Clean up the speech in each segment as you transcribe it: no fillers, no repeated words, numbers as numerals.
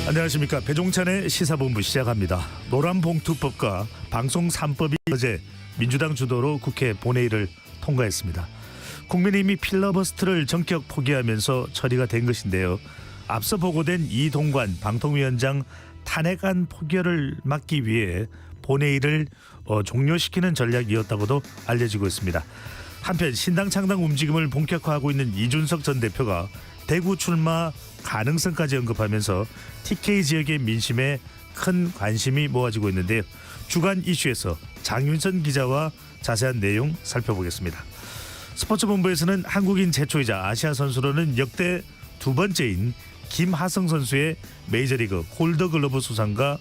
안녕하십니까. 배종찬의 시사본부 시작합니다. 노란봉투법과 방송 3법이 어제 민주당 주도로 국회 본회의를 통과했습니다. 국민의힘이 필러버스터를 전격 포기하면서 처리가 된 것인데요. 앞서 보고된 이동관 방통위원장 탄핵안 포결을 막기 위해 본회의를 종료시키는 전략이었다고도 알려지고 있습니다. 한편 신당 창당 움직임을 본격화하고 있는 이준석 전 대표가 대구 출마 가능성까지 언급하면서 TK 지역의 민심에 큰 관심이 모아지고 있는데요. 주간 이슈에서 장윤선 기자와 자세한 내용 살펴보겠습니다. 스포츠본부에서는 한국인 최초이자 아시아 선수로는 역대 두 번째인 김하성 선수의 메이저리그 골드글러브 수상과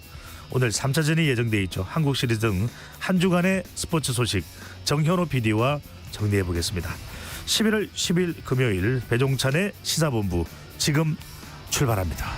오늘 3차전이 예정돼 있죠. 한국 시리즈 등 한 주간의 스포츠 소식 정현호 PD와 정리해보겠습니다. 11월 10일 금요일 배종찬의 시사본부 지금 출발합니다.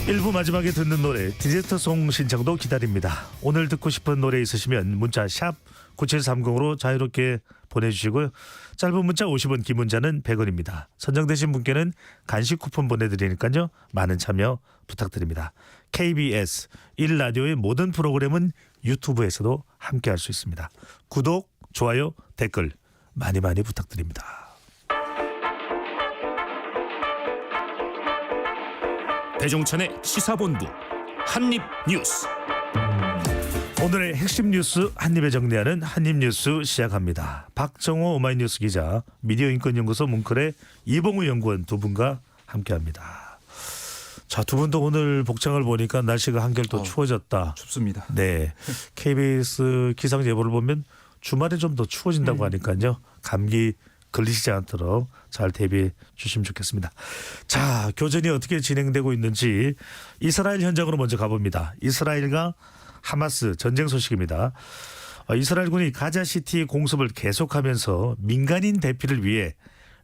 1부 마지막에 듣는 노래 디저트송 신청도 기다립니다. 오늘 듣고 싶은 노래 있으시면 문자 샵 9730으로 자유롭게 보내주시고요. 짧은 문자 50원, 긴 문자는 100원입니다. 선정되신 분께는 간식 쿠폰 보내드리니까요. 많은 참여 부탁드립니다. KBS 1라디오의 모든 프로그램은 유튜브에서도 함께할 수 있습니다. 구독, 좋아요, 댓글 많이 부탁드립니다. 배종찬의 시사본부 한입뉴스. 오늘의 핵심 뉴스 한입에 정리하는 한입뉴스 시작합니다. 박정호 오마이뉴스 기자, 미디어인권연구소 문클의 이봉우 연구원 두 분과 함께합니다. 자, 두 분도 오늘 복장을 보니까 날씨가 한결 더 추워졌다. 춥습니다. 네, KBS 기상 예보를 보면 주말에 좀 더 추워진다고 하니까요. 감기 걸리시지 않도록 잘 대비해 주시면 좋겠습니다. 자, 교전이 어떻게 진행되고 있는지 이스라엘 현장으로 먼저 가봅니다. 이스라엘과 하마스 전쟁 소식입니다. 이스라엘군이 가자시티 공습을 계속하면서 민간인 대피를 위해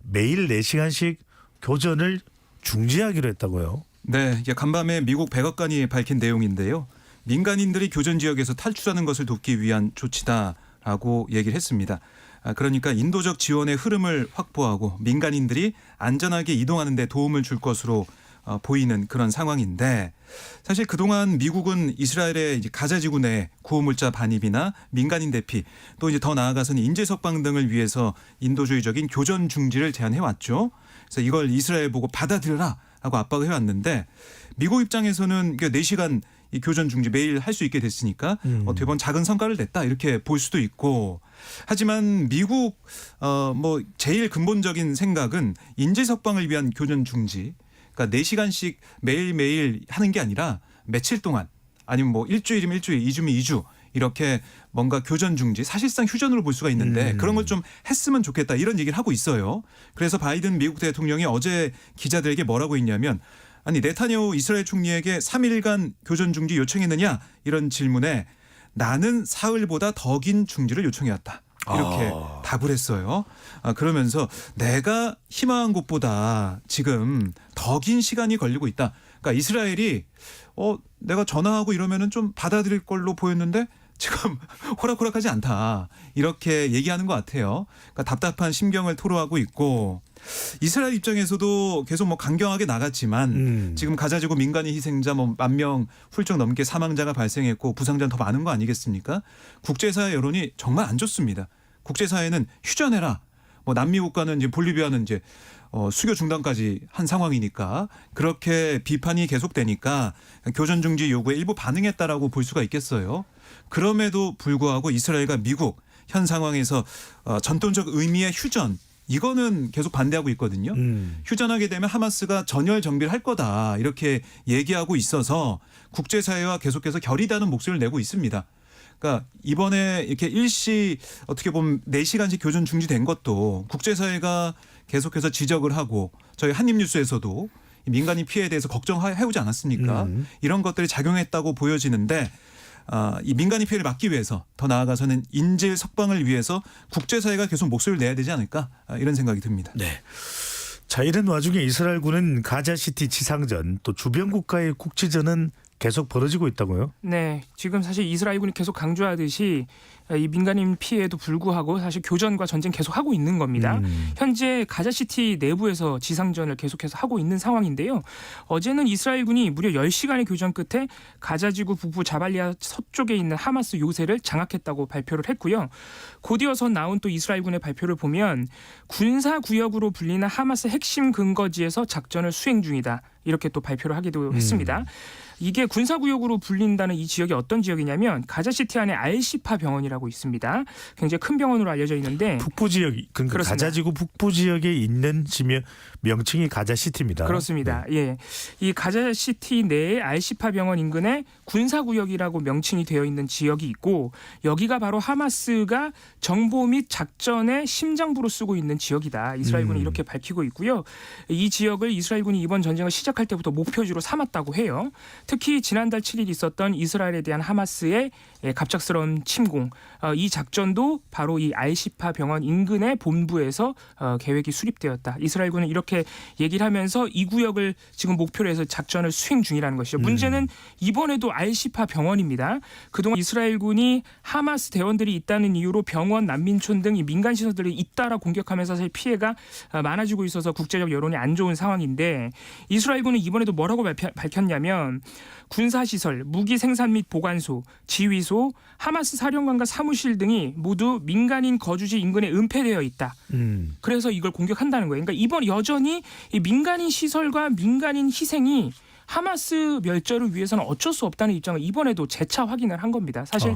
매일 4시간씩 교전을 중지하기로 했다고요. 네, 이게 간밤에 미국 백악관이 밝힌 내용인데요. 민간인들이 교전 지역에서 탈출하는 것을 돕기 위한 조치다라고 얘기를 했습니다. 그러니까 인도적 지원의 흐름을 확보하고 민간인들이 안전하게 이동하는 데 도움을 줄 것으로 보이는 그런 상황인데, 사실 그동안 미국은 이스라엘의 이제 가자지구 내 구호물자 반입이나 민간인 대피, 또 이제 더 나아가서는 인재 석방 등을 위해서 인도주의적인 교전 중지를 제안해 왔죠. 그래서 이걸 이스라엘 보고 받아들여라 하고 압박을 해왔는데, 미국 입장에서는 4시간 이 교전 중지 매일 할 수 있게 됐으니까 어떻게 보면 작은 성과를 냈다 이렇게 볼 수도 있고, 하지만 미국 뭐 제일 근본적인 생각은 인재 석방을 위한 교전 중지, 그러니까 4시간씩 매일매일 하는 게 아니라 며칠 동안, 아니면 뭐 일주일이면 일주일, 2주면 2주 이렇게 뭔가 교전 중지, 사실상 휴전으로 볼 수가 있는데 그런 걸 좀 했으면 좋겠다 이런 얘기를 하고 있어요. 그래서 바이든 미국 대통령이 어제 기자들에게 뭐라고 했냐면, 아니 네타냐후 이스라엘 총리에게 3일간 교전 중지 요청했느냐 이런 질문에 나는 사흘보다 더 긴 중지를 요청해왔다 이렇게 답을 했어요. 그러면서 내가 희망한 것보다 지금 더 긴 시간이 걸리고 있다. 그러니까 이스라엘이 내가 전화하고 이러면은 좀 받아들일 걸로 보였는데 지금 호락호락하지 않다 이렇게 얘기하는 것 같아요. 그러니까 답답한 심경을 토로하고 있고, 이스라엘 입장에서도 계속 뭐 강경하게 나갔지만 지금 가자지구 민간인 희생자 뭐 10,000명 훌쩍 넘게 사망자가 발생했고 부상자는 더 많은 거 아니겠습니까? 국제사회 여론이 정말 안 좋습니다. 국제사회는 휴전해라. 뭐 남미 국가는 이제 볼리비아는 이제 수교 중단까지 한 상황이니까 그렇게 비판이 계속되니까 교전 중지 요구에 일부 반응했다라고 볼 수가 있겠어요. 그럼에도 불구하고 이스라엘과 미국 현 상황에서 전통적 의미의 휴전, 이거는 계속 반대하고 있거든요. 휴전하게 되면 하마스가 전열 정비를 할 거다 이렇게 얘기하고 있어서 국제사회와 계속해서 결의다는 목소리를 내고 있습니다. 그러니까 이번에 이렇게 일시 어떻게 보면 4시간씩 교전 중지된 것도 국제사회가 계속해서 지적을 하고, 저희 한입뉴스에서도 민간인 피해에 대해서 걱정해오지 않았습니까? 이런 것들이 작용했다고 보여지는데, 이 민간인 피해를 막기 위해서, 더 나아가서는 인질 석방을 위해서 국제사회가 계속 목소리를 내야 되지 않을까 이런 생각이 듭니다. 네. 자, 이런 와중에 이스라엘군은 가자시티 지상전 또 주변 국가의 국지전은 계속 벌어지고 있다고요? 네, 지금 사실 이스라엘군이 계속 강조하듯이 이 민간인 피해에도 불구하고 사실 교전과 전쟁 계속하고 있는 겁니다. 현재 가자시티 내부에서 지상전을 계속해서 하고 있는 상황인데요. 어제는 이스라엘군이 무려 10시간의 교전 끝에 가자지구 북부 자발리아 서쪽에 있는 하마스 요새를 장악했다고 발표를 했고요. 곧이어서 나온 또 이스라엘군의 발표를 보면 군사구역으로 불리는 하마스 핵심 근거지에서 작전을 수행 중이다. 이렇게 또 발표를 하기도 했습니다. 이게 군사구역으로 불린다는 이 지역이 어떤 지역이냐면 가자시티 안에 알시파 병원이라고 있습니다. 굉장히 큰 병원으로 알려져 있는데 북부 지역, 그러니까 그렇습니다. 가자지구 북부 지역에 있는 지명 명칭이 가자시티입니다. 그렇습니다. 예, 이 가자시티 내에 알시파 병원 인근에 군사구역이라고 명칭이 되어 있는 지역이 있고 여기가 바로 하마스가 정보 및 작전의 심장부로 쓰고 있는 지역이다. 이스라엘군이 이렇게 밝히고 있고요. 이 지역을 이스라엘군이 이번 전쟁을 시작할 때부터 목표지로 삼았다고 해요. 특히 지난달 7일 있었던 이스라엘에 대한 하마스의 갑작스러운 침공, 이 작전도 바로 이 알시파 병원 인근의 본부에서 계획이 수립되었다. 이스라엘군은 이렇게 얘기를 하면서 이 구역을 지금 목표로 해서 작전을 수행 중이라는 것이죠. 문제는 이번에도 알시파 병원입니다. 그동안 이스라엘군이 하마스 대원들이 있다는 이유로 병원, 난민촌 등 이 민간 시설들이 잇따라 공격하면서 사실 피해가 많아지고 있어서 국제적 여론이 안 좋은 상황인데 이스라엘군은 이번에도 뭐라고 밝혔냐면 군사시설, 무기 생산 및 보관소, 지휘소, 하마스 사령관과 사무실 등이 모두 민간인 거주지 인근에 은폐되어 있다. 그래서 이걸 공격한다는 거예요. 그러니까 이번 여전히 이 민간인 시설과 민간인 희생이 하마스 멸절을 위해서는 어쩔 수 없다는 입장을 이번에도 재차 확인을 한 겁니다. 사실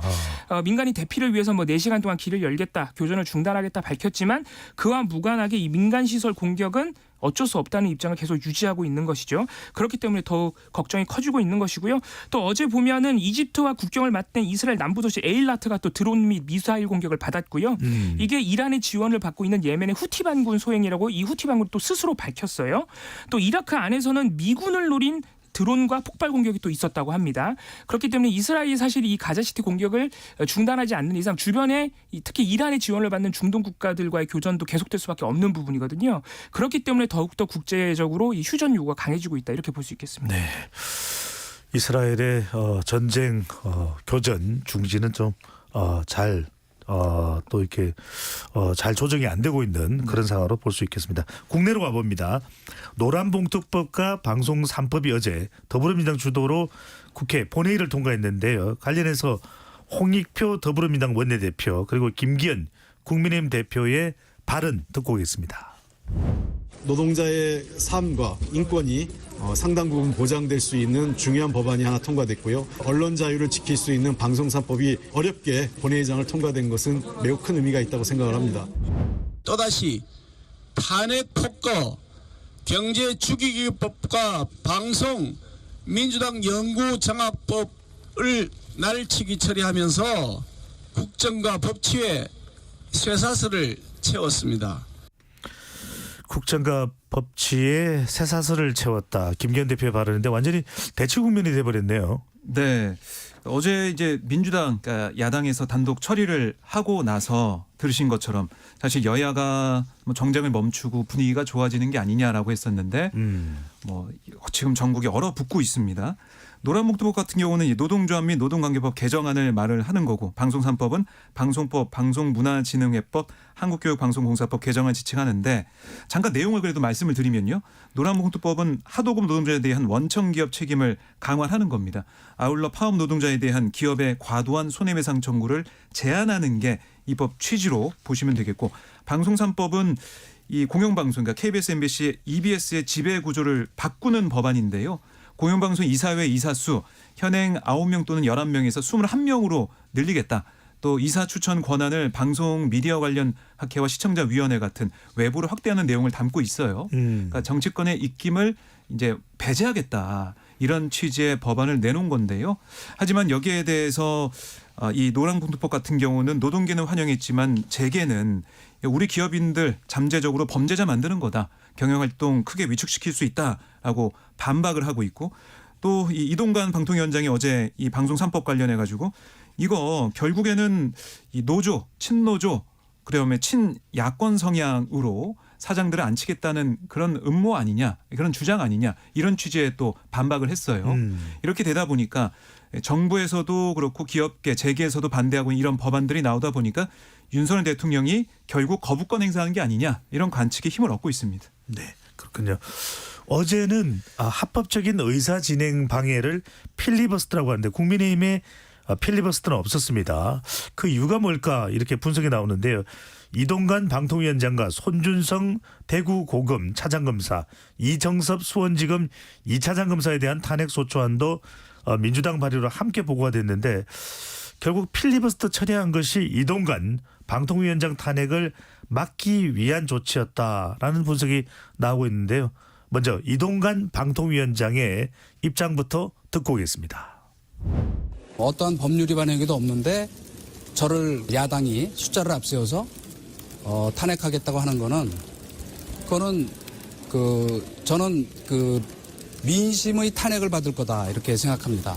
민간인 대피를 위해서 뭐 4시간 동안 길을 열겠다, 교전을 중단하겠다 밝혔지만 그와 무관하게 이 민간 시설 공격은 어쩔 수 없다는 입장을 계속 유지하고 있는 것이죠. 그렇기 때문에 더욱 걱정이 커지고 있는 것이고요. 또 어제 보면은 이집트와 국경을 맞댄 이스라엘 남부 도시 에일라트가 또 드론 및 미사일 공격을 받았고요. 이게 이란의 지원을 받고 있는 예멘의 후티 반군 소행이라고 이 후티 반군이 또 스스로 밝혔어요. 또 이라크 안에서는 미군을 노린 드론과 폭발 공격이 또 있었다고 합니다. 그렇기 때문에 이스라엘이 사실 이 가자시티 공격을 중단하지 않는 이상 주변에 특히 이란의 지원을 받는 중동 국가들과의 교전도 계속될 수밖에 없는 부분이거든요. 그렇기 때문에 더욱더 국제적으로 이 휴전 요구가 강해지고 있다 이렇게 볼 수 있겠습니다. 네. 이스라엘의 전쟁 교전 중지는 좀 또 이렇게 잘 조정이 안 되고 있는 그런 상황으로 볼 수 있겠습니다. 국내로 가봅니다. 노란봉투법과 방송 3법이 어제 더불어민주당 주도로 국회 본회의를 통과했는데요. 관련해서 홍익표 더불어민주당 원내대표 그리고 김기현 국민의힘 대표의 발언 듣고 오겠습니다. 노동자의 삶과 인권이 상당 부분 보장될 수 있는 중요한 법안이 하나 통과됐고요. 언론 자유를 지킬 수 있는 방송 3법이 어렵게 본회의장을 통과된 것은 매우 큰 의미가 있다고 생각을 합니다. 또다시 탄핵 폭거, 경제 주기기법과 방송 민주당 연구 장악법을 날치기 처리하면서 국정과 법치에 쇠사슬을 채웠습니다. 국정과 법치에 쇠사슬을 채웠다. 김기현 대표의 발언인데 완전히 대치 국면이 돼버렸네요. 네. 어제 이제 민주당, 그러니까 야당에서 단독 처리를 하고 나서 들으신 것처럼 사실 여야가 뭐 정쟁을 멈추고 분위기가 좋아지는 게 아니냐라고 했었는데 뭐 지금 전국이 얼어붙고 있습니다. 노란봉투법 같은 경우는 노동조합 및 노동관계법 개정안을 말을 하는 거고 방송 3법은 방송법, 방송문화진흥회법, 한국교육방송공사법 개정안 지칭하는데 잠깐 내용을 그래도 말씀을 드리면요. 노란봉투법은 하도급 노동자에 대한 원청기업 책임을 강화하는 겁니다. 아울러 파업 노동자에 대한 기업의 과도한 손해배상 청구를 제한하는 게 이 법 취지로 보시면 되겠고 방송 3법은 이 공영방송 그러니까 KBS, MBC, EBS의 지배 구조를 바꾸는 법안인데요. 공영방송 이사회 이사수 현행 9명 또는 11명에서 21명으로 늘리겠다. 또 이사 추천 권한을 방송 미디어 관련 학회와 시청자위원회 같은 외부로 확대하는 내용을 담고 있어요. 그러니까 정치권의 입김을 이제 배제하겠다. 이런 취지의 법안을 내놓은 건데요. 하지만 여기에 대해서 이 노란봉투법 같은 경우는 노동계는 환영했지만 재계는 우리 기업인들 잠재적으로 범죄자 만드는 거다. 경영활동 크게 위축시킬 수 있다라고 반박을 하고 있고 또 이 이동관 방통위원장이 어제 이 방송 3법 관련해 가지고 이거 결국에는 이 노조, 친노조 그다음에 친야권 성향으로 사장들을 안 치겠다는 그런 음모 아니냐 그런 주장 아니냐 이런 취지의 또 반박을 했어요. 이렇게 되다 보니까 정부에서도 그렇고 기업계, 재계에서도 반대하고 이런 법안들이 나오다 보니까 윤석열 대통령이 결국 거부권 행사하는 게 아니냐 이런 관측에 힘을 얻고 있습니다. 네, 그렇군요. 어제는 합법적인 의사 진행 방해를 필리버스터라고 하는데 국민의힘에 필리버스터는 없었습니다. 그 이유가 뭘까 이렇게 분석이 나오는데요. 이동관 방통위원장과 손준성 대구고검 차장검사, 이정섭 수원지검 2차장검사에 대한 탄핵 소추안도 민주당 발의로 함께 보고가 됐는데 결국 필리버스터 처리한 것이 이동관 방통위원장 탄핵을 막기 위한 조치였다라는 분석이 나오고 있는데요. 먼저 이동관 방통위원장의 입장부터 듣고 오겠습니다. 어떠한 법률 위반 행위도 없는데 저를 야당이 숫자를 앞세워서 탄핵하겠다고 하는 거는 그거는 저는 민심의 탄핵을 받을 거다 이렇게 생각합니다.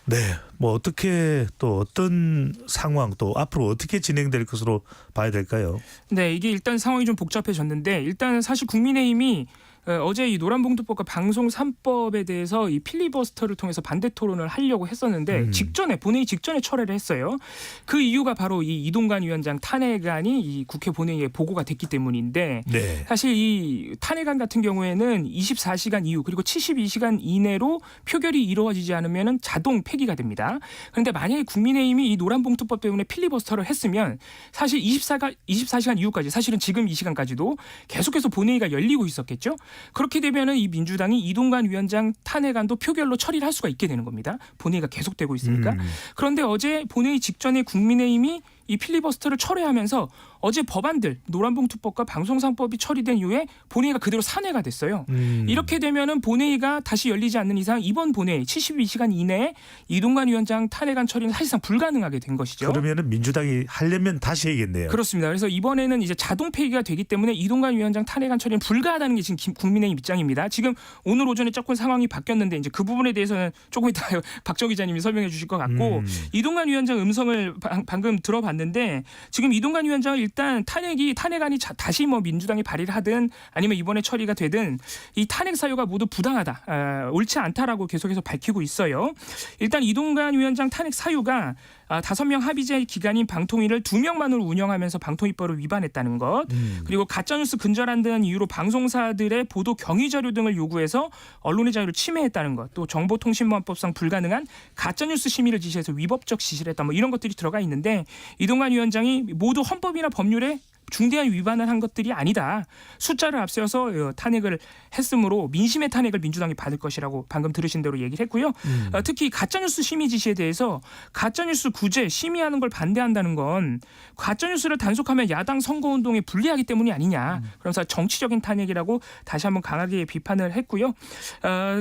네, 뭐 어떻게 또 어떤 상황 또 앞으로 어떻게 진행될 것으로 봐야 될까요? 네, 이게 일단 상황이 좀 복잡해졌는데 일단 사실 국민의힘이 어제 이 노란봉투법과 방송 3법에 대해서 이 필리버스터를 통해서 반대 토론을 하려고 했었는데 본회의 직전에 철회를 했어요. 그 이유가 바로 이 이동관 위원장 탄핵안이 이 국회 본회의에 보고가 됐기 때문인데 네. 사실 이 탄핵안 같은 경우에는 24시간 이후 그리고 72시간 이내로 표결이 이루어지지 않으면 자동 폐기가 됩니다. 그런데 만약에 국민의힘이 이 노란봉투법 때문에 필리버스터를 했으면 사실 24시간 이후까지 사실은 지금 이 시간까지도 계속해서 본회의가 열리고 있었겠죠. 그렇게 되면은 이 민주당이 이동관 위원장 탄핵안도 표결로 처리를 할 수가 있게 되는 겁니다. 본회의가 계속되고 있으니까. 그런데 어제 본회의 직전에 국민의힘이 이 필리버스터를 철회하면서 어제 법안들 노란봉투법과 방송상법이 처리된 이후에 본회의가 그대로 산회가 됐어요. 이렇게 되면은 본회의가 다시 열리지 않는 이상 이번 본회의 72시간 이내에 이동관 위원장 탄핵안 처리는 사실상 불가능하게 된 것이죠. 그러면은 민주당이 하려면 다시 해야겠네요. 그렇습니다. 그래서 이번에는 이제 자동 폐기가 되기 때문에 이동관 위원장 탄핵안 처리는 불가하다는 게 지금 국민의힘 입장입니다. 지금 오늘 오전에 조금 상황이 바뀌었는데 이제 그 부분에 대해서는 조금 이따 박정 기자님이 설명해 주실 것 같고 이동관 위원장 음성을 방금 들어봤는데 지금 이동관 위원장은 일단 탄핵안이 다시 뭐 민주당이 발의를 하든 아니면 이번에 처리가 되든 이 탄핵 사유가 모두 부당하다, 옳지 않다라고 계속해서 밝히고 있어요. 일단 이동관 위원장 탄핵 사유가 5명 합의제 기관인 방통위를 2명만으로 운영하면서 방통위법을 위반했다는 것, 그리고 가짜뉴스 근절한다는 이유로 방송사들의 보도 경위 자료 등을 요구해서 언론의 자유를 침해했다는 것, 또 정보통신보안법상 불가능한 가짜뉴스 심의를 지시해서 위법적 지시를 했다, 뭐 이런 것들이 들어가 있는데 이동관 위원장이 모두 헌법이나 법률에 중대한 위반을 한 것들이 아니다. 숫자를 앞세워서 탄핵을 했으므로 민심의 탄핵을 민주당이 받을 것이라고 방금 들으신 대로 얘기를 했고요. 특히 가짜뉴스 심의 지시에 대해서 가짜뉴스 구제, 심의하는 걸 반대한다는 건 가짜뉴스를 단속하면 야당 선거운동에 불리하기 때문이 아니냐. 그러면서 정치적인 탄핵이라고 다시 한번 강하게 비판을 했고요.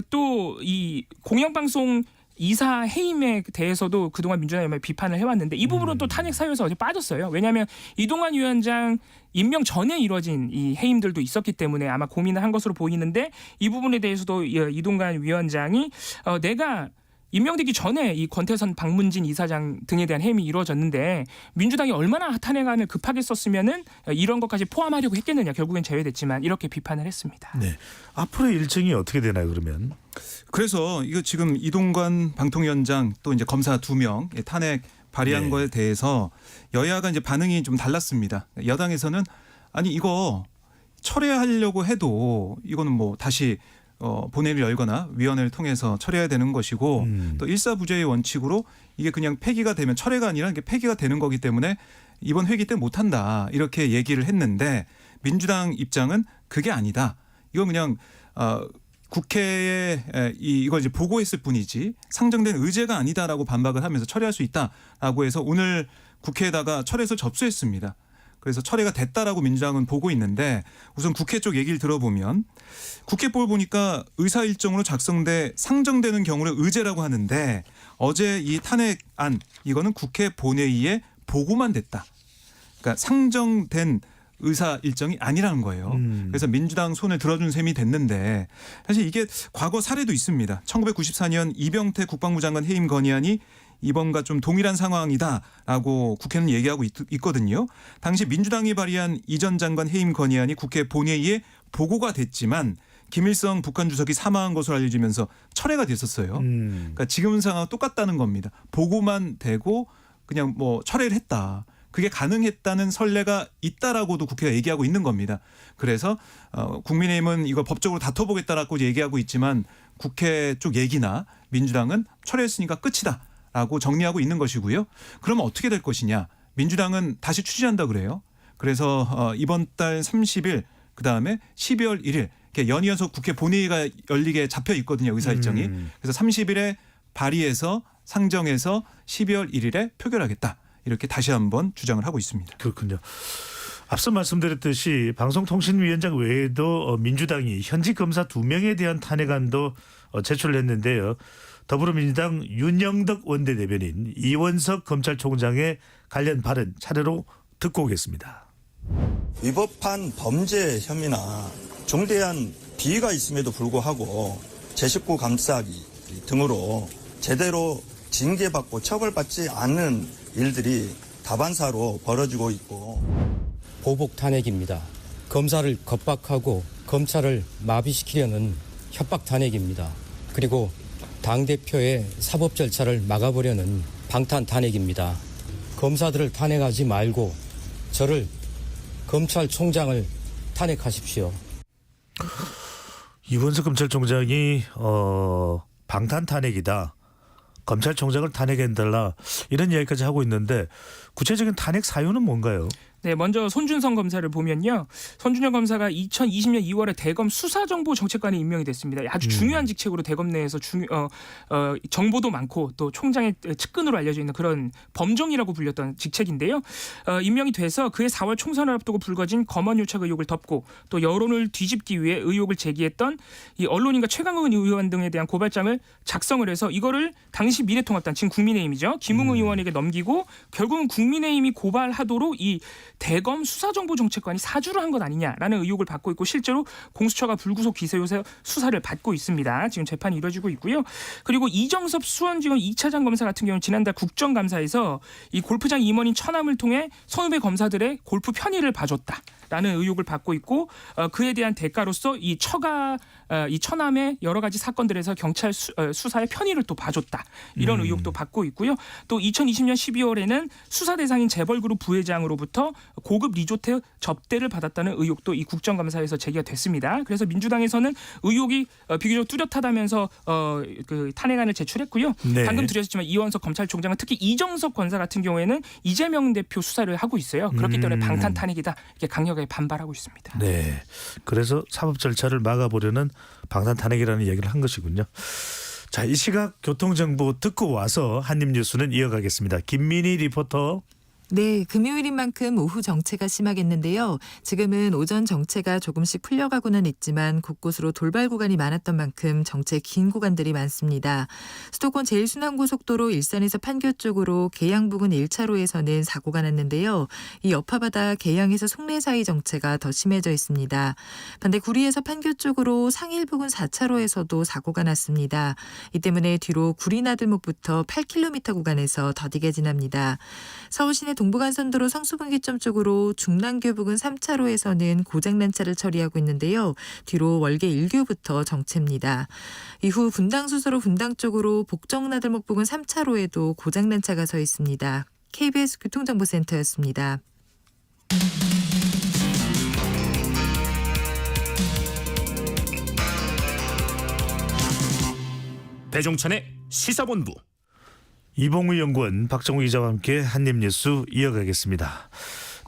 또 이 공영방송 이사 해임에 대해서도 그동안 민주당이 비판을 해왔는데 이 부분은 또 탄핵 사유에서 어제 빠졌어요. 왜냐하면 이동관 위원장 임명 전에 이루어진 이 해임들도 있었기 때문에 아마 고민을 한 것으로 보이는데 이 부분에 대해서도 이동관 위원장이 내가 임명되기 전에 이 권태선 박문진 이사장 등에 대한 해임이 이루어졌는데 민주당이 얼마나 탄핵안을 급하게 썼으면은 이런 것까지 포함하려고 했겠느냐, 결국엔 제외됐지만 이렇게 비판을 했습니다. 네. 앞으로의 일정이 어떻게 되나요, 그러면? 그래서 이거 지금 이동관 방통위원장 또 이제 검사 2명 탄핵 발의한 네. 거에 대해서 여야가 이제 반응이 좀 달랐습니다. 여당에서는 아니 이거 철회하려고 해도 이거는 뭐 다시 본회의를 열거나 위원회를 통해서 처리해야 되는 것이고 또 일사부재의 원칙으로 이게 그냥 폐기가 되면 철회가 아니라 이게 폐기가 되는 거기 때문에 이번 회기 때 못한다 이렇게 얘기를 했는데 민주당 입장은 그게 아니다. 이건 그냥 국회에 이걸 이제 보고했을 뿐이지 상정된 의제가 아니다라고 반박을 하면서 철회할 수 있다라고 해서 오늘 국회에다가 철회서 접수했습니다. 그래서 철회가 됐다라고 민주당은 보고 있는데 우선 국회 쪽 얘기를 들어보면 국회법을 보니까 의사 일정으로 작성돼 상정되는 경우를 의제라고 하는데 어제 이 탄핵안 이거는 국회 본회의에 보고만 됐다. 그러니까 상정된 의사 일정이 아니라는 거예요. 그래서 민주당 손을 들어준 셈이 됐는데 사실 이게 과거 사례도 있습니다. 1994년 이병태 국방부 장관 해임 건의안이 이번과 좀 동일한 상황이다라고 국회는 얘기하고 있거든요. 당시 민주당이 발의한 이 전 장관 해임 건의안이 국회 본회의에 보고가 됐지만 김일성 북한 주석이 사망한 것으로 알려지면서 철회가 됐었어요. 그러니까 지금 상황과 똑같다는 겁니다. 보고만 되고 그냥 뭐 철회를 했다. 그게 가능했다는 선례가 있다라고도 국회가 얘기하고 있는 겁니다. 그래서 국민의힘은 이거 법적으로 다퉈보겠다라고 얘기하고 있지만 국회 쪽 얘기나 민주당은 철회했으니까 끝이다라고 정리하고 있는 것이고요. 그러면 어떻게 될 것이냐. 민주당은 다시 추진한다 그래요. 그래서 이번 달 30일 그다음에 12월 1일 이렇게 연이어서 국회 본회의가 열리게 잡혀 있거든요. 의사 일정이. 그래서 30일에 발의해서 상정해서 12월 1일에 표결하겠다. 이렇게 다시 한번 주장을 하고 있습니다. 그렇군요. 앞서 말씀드렸듯이 방송통신위원장 외에도 민주당이 현직 검사 2명에 대한 탄핵안도 제출을 했는데요. 더불어민주당 윤영덕 원내대변인, 이원석 검찰총장의 관련 발언 차례로 듣고 오겠습니다. 위법한 범죄 혐의나 중대한 비위가 있음에도 불구하고 제19 감싸기 등으로 제대로 징계받고 처벌받지 않는 일들이 다반사로 벌어지고 있고 보복 탄핵입니다. 검사를 겁박하고 검찰을 마비시키려는 협박 탄핵입니다. 그리고 당대표의 사법 절차를 막아보려는 방탄 탄핵입니다. 검사들을 탄핵하지 말고 저를 검찰총장을 탄핵하십시오. 이원석 검찰총장이 방탄 탄핵이다. 검찰총장을 탄핵해달라 이런 이야기까지 하고 있는데 구체적인 탄핵 사유는 뭔가요? 네, 먼저 손준성 검사를 보면요. 손준성 검사가 2020년 2월에 대검 수사정보정책관에 임명이 됐습니다. 아주 중요한 직책으로 대검 내에서 정보도 많고 또 총장의 측근으로 알려져 있는 그런 범정이라고 불렸던 직책인데요. 임명이 돼서 그해 4월 총선을 앞두고 불거진 검언 유착 의혹을 덮고 또 여론을 뒤집기 위해 의혹을 제기했던 이 언론인과 최강욱 의원 등에 대한 고발장을 작성을 해서 이거를 당시 미래통합당 지금 국민의힘이죠. 김웅 의원에게 넘기고 결국은 국민의힘이 고발하도록 이 대검 수사정보정책관이 사주를 한 것 아니냐라는 의혹을 받고 있고 실제로 공수처가 불구속 기소해서 수사를 받고 있습니다. 지금 재판이 이루어지고 있고요. 그리고 이정섭 수원지검 2차장 검사 같은 경우는 지난달 국정감사에서 이 골프장 임원인 처남을 통해 선후배 검사들의 골프 편의를 봐줬다라는 의혹을 받고 있고 그에 대한 대가로서 이 처남의 여러 가지 사건들에서 경찰 수사의 편의를 또 봐줬다. 이런 의혹도 받고 있고요. 또 2020년 12월에는 수사 대상인 재벌그룹 부회장으로부터 고급 리조트 접대를 받았다는 의혹도 이 국정감사에서 제기가 됐습니다. 그래서 민주당에서는 의혹이 비교적 뚜렷하다면서 그 탄핵안을 제출했고요. 네. 방금 드렸지만 이원석 검찰총장은 특히 이정석 권사 같은 경우에는 이재명 대표 수사를 하고 있어요. 그렇기 때문에 방탄 탄핵이다 이렇게 강력하게 반발하고 있습니다. 네. 그래서 사법 절차를 막아보려는 방탄 탄핵이라는 얘기를 한 것이군요. 자, 이 시각 교통정보 듣고 와서 한입뉴스는 이어가겠습니다. 김민희 리포터. 네, 금요일인 만큼 오후 정체가 심하겠는데요. 지금은 오전 정체가 조금씩 풀려가고는 있지만 곳곳으로 돌발 구간이 많았던 만큼 정체 긴 구간들이 많습니다. 수도권 제일순환고속도로 일산에서 판교 쪽으로 계양 부근 1차로에서는 사고가 났는데요. 이 여파바다 계양에서 송내 사이 정체가 더 심해져 있습니다. 반대 구리에서 판교 쪽으로 상일 부근 4차로에서도 사고가 났습니다. 이 때문에 뒤로 구리나들목부터 8km 구간에서 더디게 지납니다. 서울시내 동부간선도로 성수분기점 쪽으로 중랑교 부근 3차로에서는 고장난 차를 처리하고 있는데요. 뒤로 월계 1교부터 정체입니다. 이후 분당수서로 분당 쪽으로 복정나들목 부근 3차로에도 고장난 차가 서 있습니다. KBS 교통정보센터였습니다. 배종찬의 시사본부. 이봉우 연구원, 박정우 기자와 함께 한입뉴스 이어가겠습니다.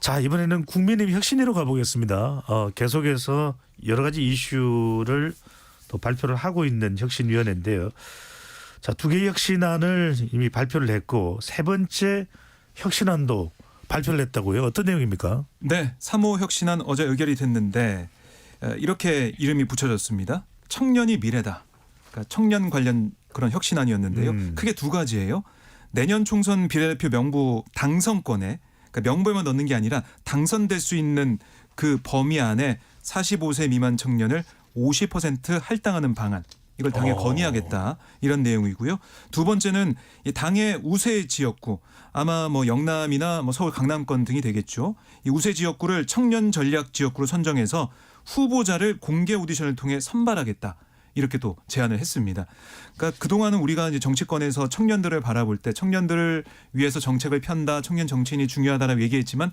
자, 이번에는 국민의힘 혁신위로 가보겠습니다. 계속해서 여러 가지 이슈를 또 발표를 하고 있는 혁신위원회인데요. 자, 2개의 혁신안을 이미 발표를 했고 세 번째 혁신안도 발표를 했다고요. 어떤 내용입니까? 네, 3호 혁신안 어제 의결이 됐는데 이렇게 이름이 붙여졌습니다. 청년이 미래다. 그러니까 청년 관련 그런 혁신안이었는데요. 크게 두 가지예요. 내년 총선 비례대표 명부 당선권에 그러니까 명부에만 넣는 게 아니라 당선될 수 있는 그 범위 안에 45세 미만 청년을 50% 할당하는 방안. 이걸 당에 건의하겠다 이런 내용이고요. 두 번째는 이 당의 우세 지역구 아마 뭐 영남이나 뭐 서울 강남권 등이 되겠죠. 이 우세 지역구를 청년 전략 지역구로 선정해서 후보자를 공개 오디션을 통해 선발하겠다. 이렇게 또 제안을 했습니다. 그러니까 그동안은 우리가 이제 정치권에서 청년들을 바라볼 때 청년들을 위해서 정책을 편다, 청년 정치인이 중요하다라고 얘기했지만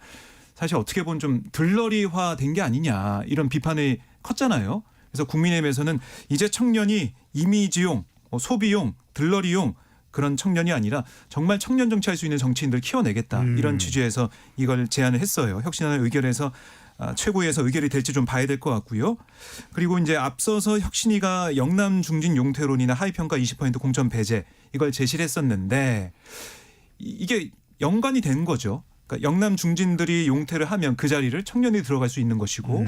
사실 어떻게 보면 좀 들러리화된 게 아니냐 이런 비판이 컸잖아요. 그래서 국민의힘에서는 이제 청년이 이미지용, 소비용, 들러리용 그런 청년이 아니라 정말 청년 정치할 수 있는 정치인들을 키워내겠다. 이런 취지에서 이걸 제안을 했어요. 혁신안을 의결해서 최고위에서 의결이 될지 좀 봐야 될 것 같고요. 그리고 이제 앞서서 혁신위가 영남 중진 용퇴론이나 하위평가 20% 공천 배제 이걸 제시를 했었는데 이게 연관이 된 거죠. 그러니까 영남 중진들이 용퇴를 하면 그 자리를 청년이 들어갈 수 있는 것이고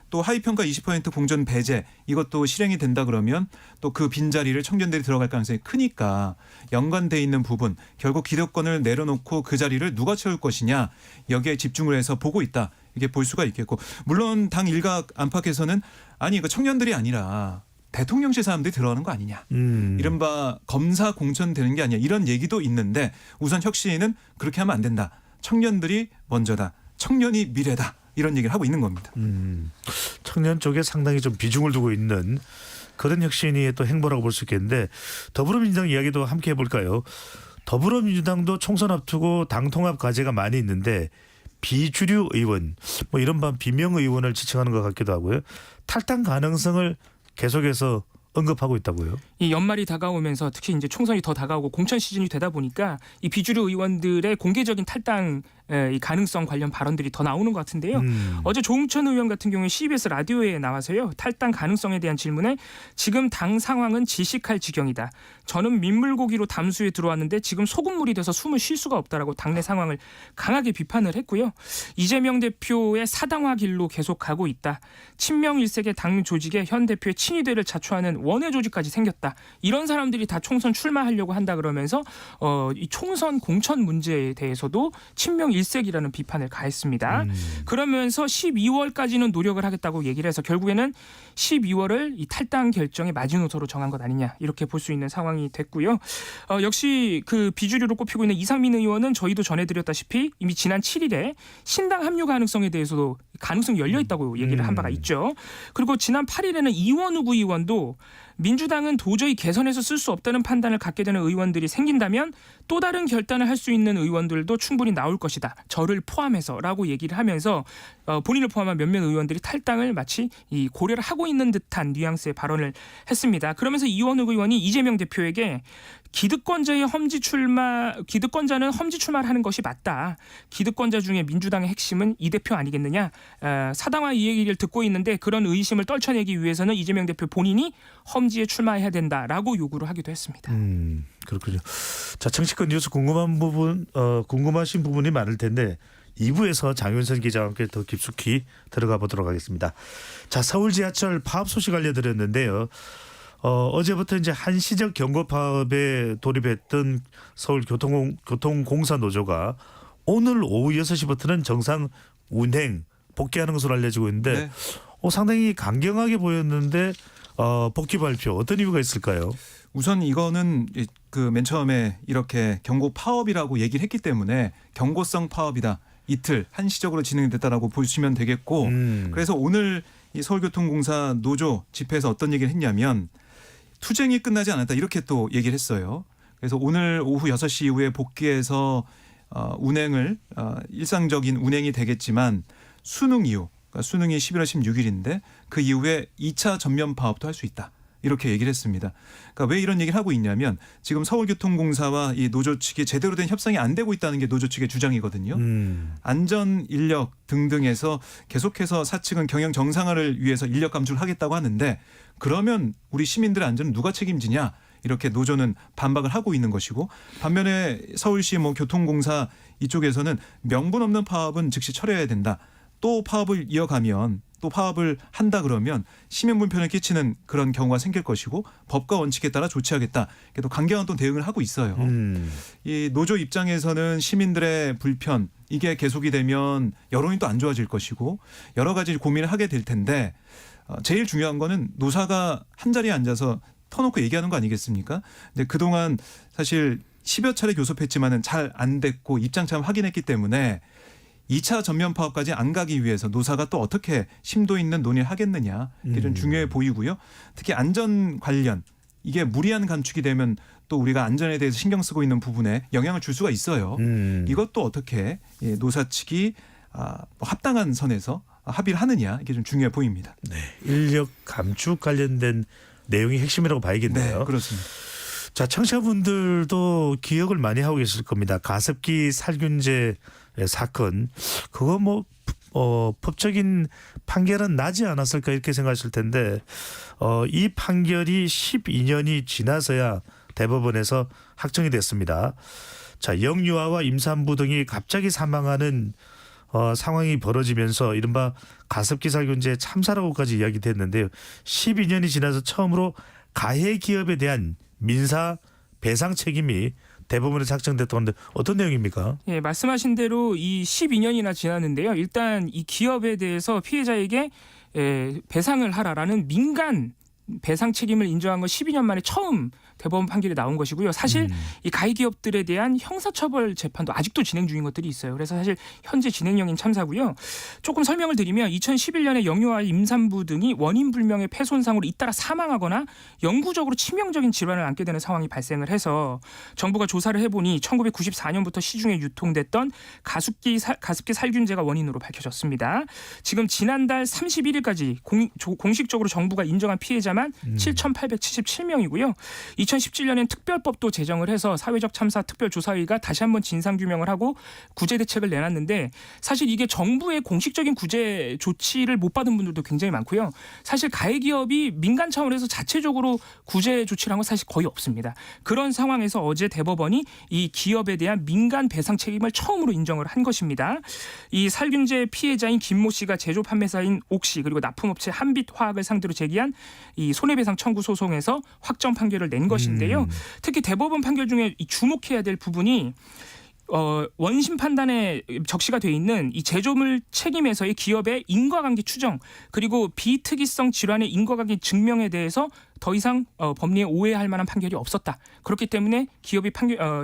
또 하위평가 20% 공천 배제 이것도 실행이 된다 그러면 또 그 빈자리를 청년들이 들어갈 가능성이 크니까 연관돼 있는 부분 결국 기득권을 내려놓고 그 자리를 누가 채울 것이냐 여기에 집중을 해서 보고 있다. 이게 볼 수가 있겠고 물론 당 일각 안팎에서는 아니 이거 청년들이 아니라 대통령실 사람들이 들어가는 거 아니냐. 이른바 검사 공천되는 게 아니냐. 이런 얘기도 있는데 우선 혁신위는 그렇게 하면 안 된다. 청년들이 먼저다. 청년이 미래다. 이런 얘기를 하고 있는 겁니다. 청년 쪽에 상당히 좀 비중을 두고 있는 그런 혁신위의 또 행보라고 볼 수 있겠는데 더불어민주당 이야기도 함께 해볼까요? 더불어민주당도 총선 앞두고 당 통합 과제가 많이 있는데 비주류 의원 뭐 이른바 비명 의원을 지칭하는 것 같기도 하고요. 탈당 가능성을 계속해서 언급하고 있다고요. 이 연말이 다가오면서 특히 이제 총선이 더 다가오고 공천 시즌이 되다 보니까 이 비주류 의원들의 공개적인 탈당 이 가능성 관련 발언들이 더 나오는 것 같은데요. 어제 조응천 의원 같은 경우에 CBS 라디오에 나와서요. 탈당 가능성에 대한 질문에 지금 당 상황은 질식할 지경이다. 저는 민물고기로 담수에 들어왔는데 지금 소금물이 돼서 숨을 쉴 수가 없다라고 당내 상황을 강하게 비판을 했고요. 이재명 대표의 사당화 길로 계속가고 있다. 친명 일색의 당 조직에 현 대표의 친위대를 자초하는 원외 조직까지 생겼다. 이런 사람들이 다 총선 출마하려고 한다 그러면서 이 총선 공천 문제에 대해서도 친명 일색이라는 비판을 가했습니다. 그러면서 12월까지는 노력을 하겠다고 얘기를 해서 결국에는 12월을 이 탈당 결정의 마지노선으로 정한 것 아니냐 이렇게 볼 수 있는 상황이 됐고요. 역시 그 비주류로 꼽히고 있는 이상민 의원은 저희도 전해드렸다시피 이미 지난 7일에 신당 합류 가능성에 대해서도 가능성이 열려 있다고 얘기를 한 바가 있죠. 그리고 지난 8일에는 이원우 의원도 민주당은 도저히 개선해서 쓸 수 없다는 판단을 갖게 되는 의원들이 생긴다면 또 다른 결단을 할 수 있는 의원들도 충분히 나올 것이다. 저를 포함해서라고 얘기를 하면서 본인을 포함한 몇몇 의원들이 탈당을 마치 이 고려를 하고 있는 듯한 뉘앙스의 발언을 했습니다. 그러면서 이원우 의원이 이재명 대표에게 기득권자는 험지 출마를 하는 것이 맞다. 기득권자 중에 민주당의 핵심은 이 대표 아니겠느냐. 사당화 이 얘기를 듣고 있는데 그런 의심을 떨쳐내기 위해서는 이재명 대표 본인이 험지에 출마해야 된다라고 요구를 하기도 했습니다. 그렇군요. 자, 정치권 뉴스 궁금하신 부분이 많을 텐데 2부에서 장윤선 기자와 함께 더 깊숙이 들어가 보도록 하겠습니다. 자, 서울 지하철 파업 소식 알려드렸는데요. 어제부터 이제 한시적 경고 파업에 돌입했던 서울 교통공사 노조가 오늘 오후 6시부터는 정상 운행 복귀하는 것으로 알려지고 있는데 네. 상당히 강경하게 보였는데 복귀 발표 어떤 이유가 있을까요? 우선 이거는 그 맨 처음에 이렇게 경고 파업이라고 얘기를 했기 때문에 경고성 파업이다. 이틀 한시적으로 진행됐다라고 보시면 되겠고 그래서 오늘 이 서울교통공사 노조 집회에서 어떤 얘기를 했냐면 투쟁이 끝나지 않았다 이렇게 또 얘기를 했어요. 그래서 오늘 오후 6시 이후에 복귀해서 운행을 일상적인 운행이 되겠지만 수능 이후 그러니까 수능이 11월 16일인데 그 이후에 2차 전면 파업도 할 수 있다. 이렇게 얘기를 했습니다. 그러니까 왜 이런 얘기를 하고 있냐면 지금 서울교통공사와 이 노조 측이 제대로 된 협상이 안 되고 있다는 게 노조 측의 주장이거든요. 안전 인력 등등에서 계속해서 사측은 경영 정상화를 위해서 인력 감축을 하겠다고 하는데 그러면 우리 시민들의 안전은 누가 책임지냐 이렇게 노조는 반박을 하고 있는 것이고 반면에 서울시 교통공사 이쪽에서는 명분 없는 파업은 즉시 철회해야 된다. 또 파업을 이어가면 또 파업을 한다 그러면 시민 불편을 끼치는 그런 경우가 생길 것이고 법과 원칙에 따라 조치하겠다. 또 강경한 또 대응을 하고 있어요. 이 노조 입장에서는 시민들의 불편 이게 계속이 되면 여론이 또 안 좋아질 것이고 여러 가지 고민을 하게 될 텐데 제일 중요한 거는 노사가 한 자리에 앉아서 터놓고 얘기하는 거 아니겠습니까? 근데 그동안 사실 10여 차례 교섭했지만은 잘 안 됐고 입장 참 확인했기 때문에 2차 전면 파업까지 안 가기 위해서 노사가 또 어떻게 심도 있는 논의를 하겠느냐 이게 좀 중요해 보이고요. 특히 안전 관련 이게 무리한 간축이 되면 또 우리가 안전에 대해서 신경 쓰고 있는 부분에 영향을 줄 수가 있어요. 이것도 어떻게 노사 측이 합당한 선에서 합의를 하느냐 이게 좀 중요해 보입니다. 네, 인력 감축 관련된 내용이 핵심이라고 봐야겠네요. 네, 그렇습니다. 자, 청취자분들도 기억을 많이 하고 계실 겁니다. 가습기 살균제 사건, 그거 뭐 법적인 판결은 나지 않았을까 이렇게 생각하실 텐데 이 판결이 12년이 지나서야 대법원에서 확정이 됐습니다. 자, 영유아와 임산부 등이 갑자기 사망하는 상황이 벌어지면서 이른바 가습기 살균제 참사라고까지 이야기됐는데요. 12년이 지나서 처음으로 가해 기업에 대한 민사 배상 책임이 대법원에서 확정됐다고 하는데 어떤 내용입니까? 예, 말씀하신 대로 이 12년이나 지났는데요. 일단 이 기업에 대해서 피해자에게 배상을 하라라는 민간 배상 책임을 인정한 건 12년 만에 처음 대법원 판결이 나온 것이고요. 사실 이 가해 기업들에 대한 형사처벌 재판도 아직도 진행 중인 것들이 있어요. 그래서 사실 현재 진행형인 참사고요. 조금 설명을 드리면 2011년에 영유아 임산부 등이 원인 불명의 폐손상으로 잇따라 사망하거나 영구적으로 치명적인 질환을 안게 되는 상황이 발생을 해서 정부가 조사를 해보니 1994년부터 시중에 유통됐던 가습기 살균제가 원인으로 밝혀졌습니다. 지금 지난달 31일까지 공식적으로 정부가 인정한 피해자만 7,877명이고요. 2017년엔 특별법도 제정을 해서 사회적 참사 특별조사위가 다시 한번 진상규명을 하고 구제 대책을 내놨는데 사실 이게 정부의 공식적인 구제 조치를 못 받은 분들도 굉장히 많고요. 사실 가해 기업이 민간 차원에서 자체적으로 구제 조치를 한 건 사실 거의 없습니다. 그런 상황에서 어제 대법원이 이 기업에 대한 민간 배상 책임을 처음으로 인정을 한 것입니다. 이 살균제 피해자인 김모 씨가 제조 판매사인 옥시 그리고 납품업체 한빛화학을 상대로 제기한 이 손해배상 청구 소송에서 확정 판결을 낸 것인데요. 특히 대법원 판결 중에 주목해야 될 부분이 원심 판단에 적시가 돼 있는 이 제조물 책임에서의 기업의 인과관계 추정 그리고 비특이성 질환의 인과관계 증명에 대해서 더 이상 법리에 오해할 만한 판결이 없었다. 그렇기 때문에 기업이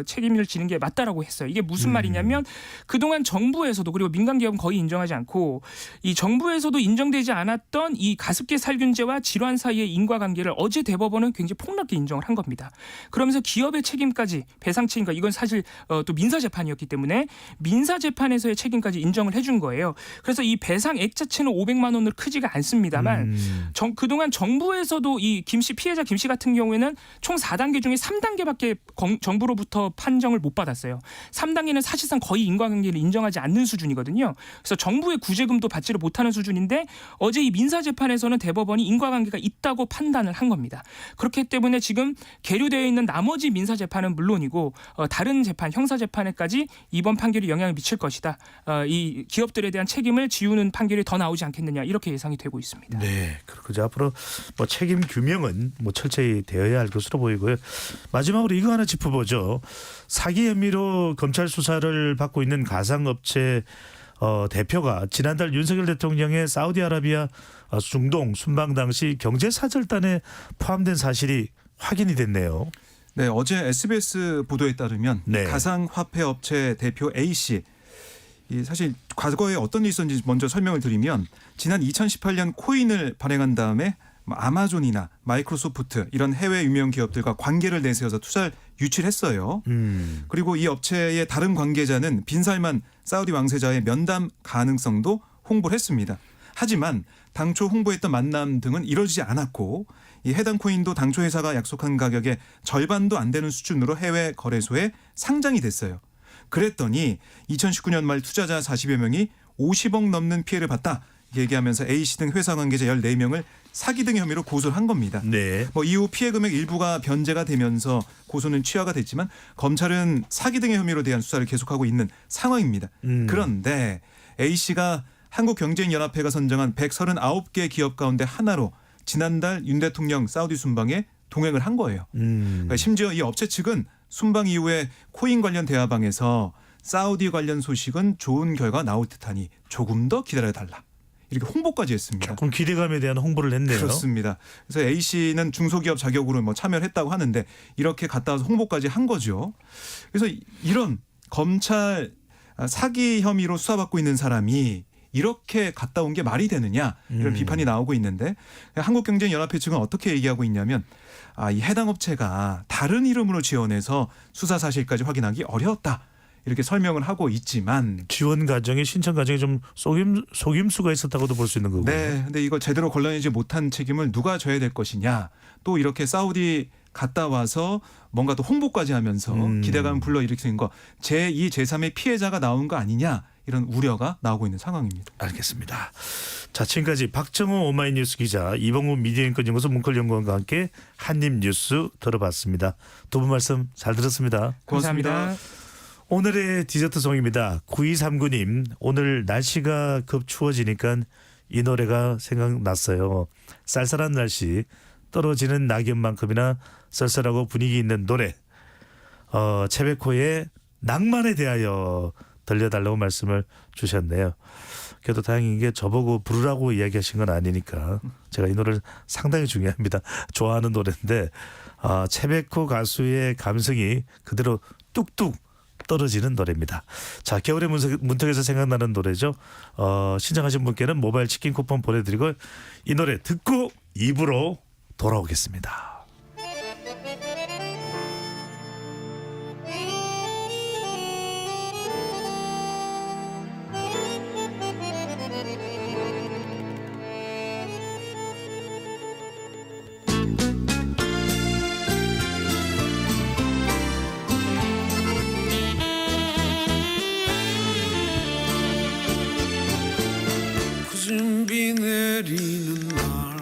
책임을 지는 게 맞다라고 했어요. 이게 무슨 말이냐면 그동안 정부에서도 그리고 민간 기업은 거의 인정하지 않고 이 정부에서도 인정되지 않았던 이 가습기 살균제와 질환 사이의 인과관계를 어제 대법원은 굉장히 폭넓게 인정을 한 겁니다. 그러면서 기업의 책임까지 배상 책임과 이건 사실 또 민사 재판이었기 때문에 민사 재판에서의 책임까지 인정을 해준 거예요. 그래서 이 배상액 자체는 500만 원으로 크지가 않습니다만 그동안 정부에서도 이 피해자 김 씨 같은 경우에는 총 4단계 중에 3단계밖에 정부로부터 판정을 못 받았어요. 3단계는 사실상 거의 인과관계를 인정하지 않는 수준이거든요. 그래서 정부의 구제금도 받지를 못하는 수준인데 어제 이 민사재판에서는 대법원이 인과관계가 있다고 판단을 한 겁니다. 그렇기 때문에 지금 계류되어 있는 나머지 민사재판은 물론이고 다른 재판, 형사재판에까지 이번 판결이 영향을 미칠 것이다. 이 기업들에 대한 책임을 지우는 판결이 더 나오지 않겠느냐 이렇게 예상이 되고 있습니다. 네, 그렇죠. 앞으로 뭐 책임 규명은 뭐 철저히 되어야 할 것으로 보이고요. 마지막으로 이거 하나 짚어보죠. 사기 혐의로 검찰 수사를 받고 있는 가상업체 대표가 지난달 윤석열 대통령의 사우디아라비아 중동 순방 당시 경제사절단에 포함된 사실이 확인이 됐네요. 네, 어제 SBS 보도에 따르면 네. 가상화폐 업체 대표 A씨 사실 과거에 어떤 일이 있었는지 먼저 설명을 드리면 지난 2018년 코인을 발행한 다음에 아마존이나 마이크로소프트 이런 해외 유명 기업들과 관계를 내세워서 투자를 유치를 했어요. 그리고 이 업체의 다른 관계자는 빈살만 사우디 왕세자의 면담 가능성도 홍보를 했습니다. 하지만 당초 홍보했던 만남 등은 이루어지지 않았고 이 해당 코인도 당초 회사가 약속한 가격의 절반도 안 되는 수준으로 해외 거래소에 상장이 됐어요. 그랬더니 2019년 말 투자자 40여 명이 50억 넘는 피해를 봤다. 얘기하면서 A씨 등 회사 관계자 14명을 사기 등의 혐의로 고소를 한 겁니다. 네. 이후 피해 금액 일부가 변제가 되면서 고소는 취하가 됐지만 검찰은 사기 등의 혐의로 대한 수사를 계속하고 있는 상황입니다. 그런데 A씨가 한국경제인연합회가 선정한 139개 기업 가운데 하나로 지난달 윤 대통령 사우디 순방에 동행을 한 거예요. 그러니까 심지어 이 업체 측은 순방 이후에 코인 관련 대화방에서 사우디 관련 소식은 좋은 결과 나올 듯하니 조금 더 기다려달라. 이렇게 홍보까지 했습니다. 조금 기대감에 대한 홍보를 했네요. 그렇습니다. 그래서 A씨는 중소기업 자격으로 참여를 했다고 하는데 이렇게 갔다 와서 홍보까지 한 거죠. 그래서 이런 검찰 사기 혐의로 수사받고 있는 사람이 이렇게 갔다 온 게 말이 되느냐 이런 비판이 나오고 있는데 한국경제연합회 측은 어떻게 얘기하고 있냐면 이 해당 업체가 다른 이름으로 지원해서 수사 사실까지 확인하기 어려웠다. 이렇게 설명을 하고 있지만 지원 과정에 신청 과정에 좀 속임수가 있었다고도 볼 수 있는 거고요. 네, 근데 이거 제대로 걸러내지 못한 책임을 누가 져야 될 것이냐. 또 이렇게 사우디 갔다 와서 뭔가 또 홍보까지 하면서 기대감을 불러일으키는 거 제2, 제3의 피해자가 나온 거 아니냐 이런 우려가 나오고 있는 상황입니다. 알겠습니다. 자, 지금까지 박정호 오마이뉴스 기자, 이봉우 미디어인권연구소 문컬연구원과 함께 한입뉴스 들어봤습니다. 두 분 말씀 잘 들었습니다. 고맙습니다. 감사합니다. 오늘의 디저트송입니다. 9239님, 오늘 날씨가 급 추워지니까 이 노래가 생각났어요. 쌀쌀한 날씨, 떨어지는 낙엽만큼이나 썰썰하고 분위기 있는 노래. 채베코의 낭만에 대하여 들려달라고 말씀을 주셨네요. 그래도 다행인 게 저보고 부르라고 이야기하신 건 아니니까 제가 이 노래를 상당히 중요합니다. 좋아하는 노래인데 채베코 가수의 감성이 그대로 뚝뚝 떨어지는 노래입니다. 자, 겨울의 문턱에서 생각나는 노래죠. 신청하신 분께는 모바일 치킨 쿠폰 보내드리고 이 노래 듣고 입으로 돌아오겠습니다. 준비 내리는 날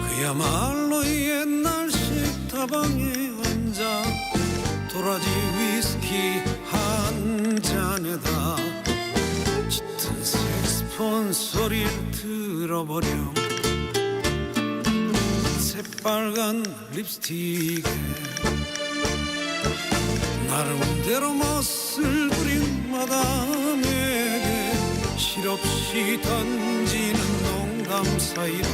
그야말로 옛날 식탁방에 앉아 도라지 위스키 한 잔에다 짙은 색스폰 소리를 들어버려 새빨간 립스틱에 나름대로 멋을 부린 마담에게 실없이 던지는 농담 사이로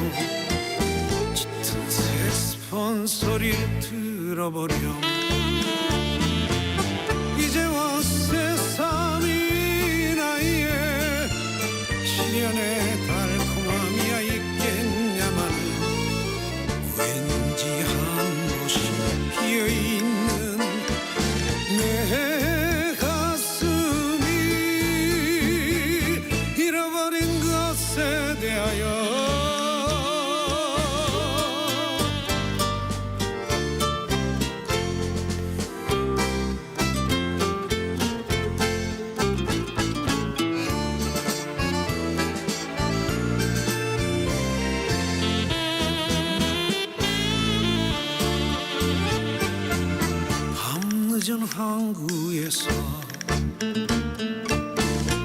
짙은 색스폰 소리를 들어버려 이제와 새삼이 나이에 시련의 달콤함이야 있겠냐만 왠지 한 곳이 비어있는 내 가슴이 잃어버린 것에 대하여 밤늦은 항구에서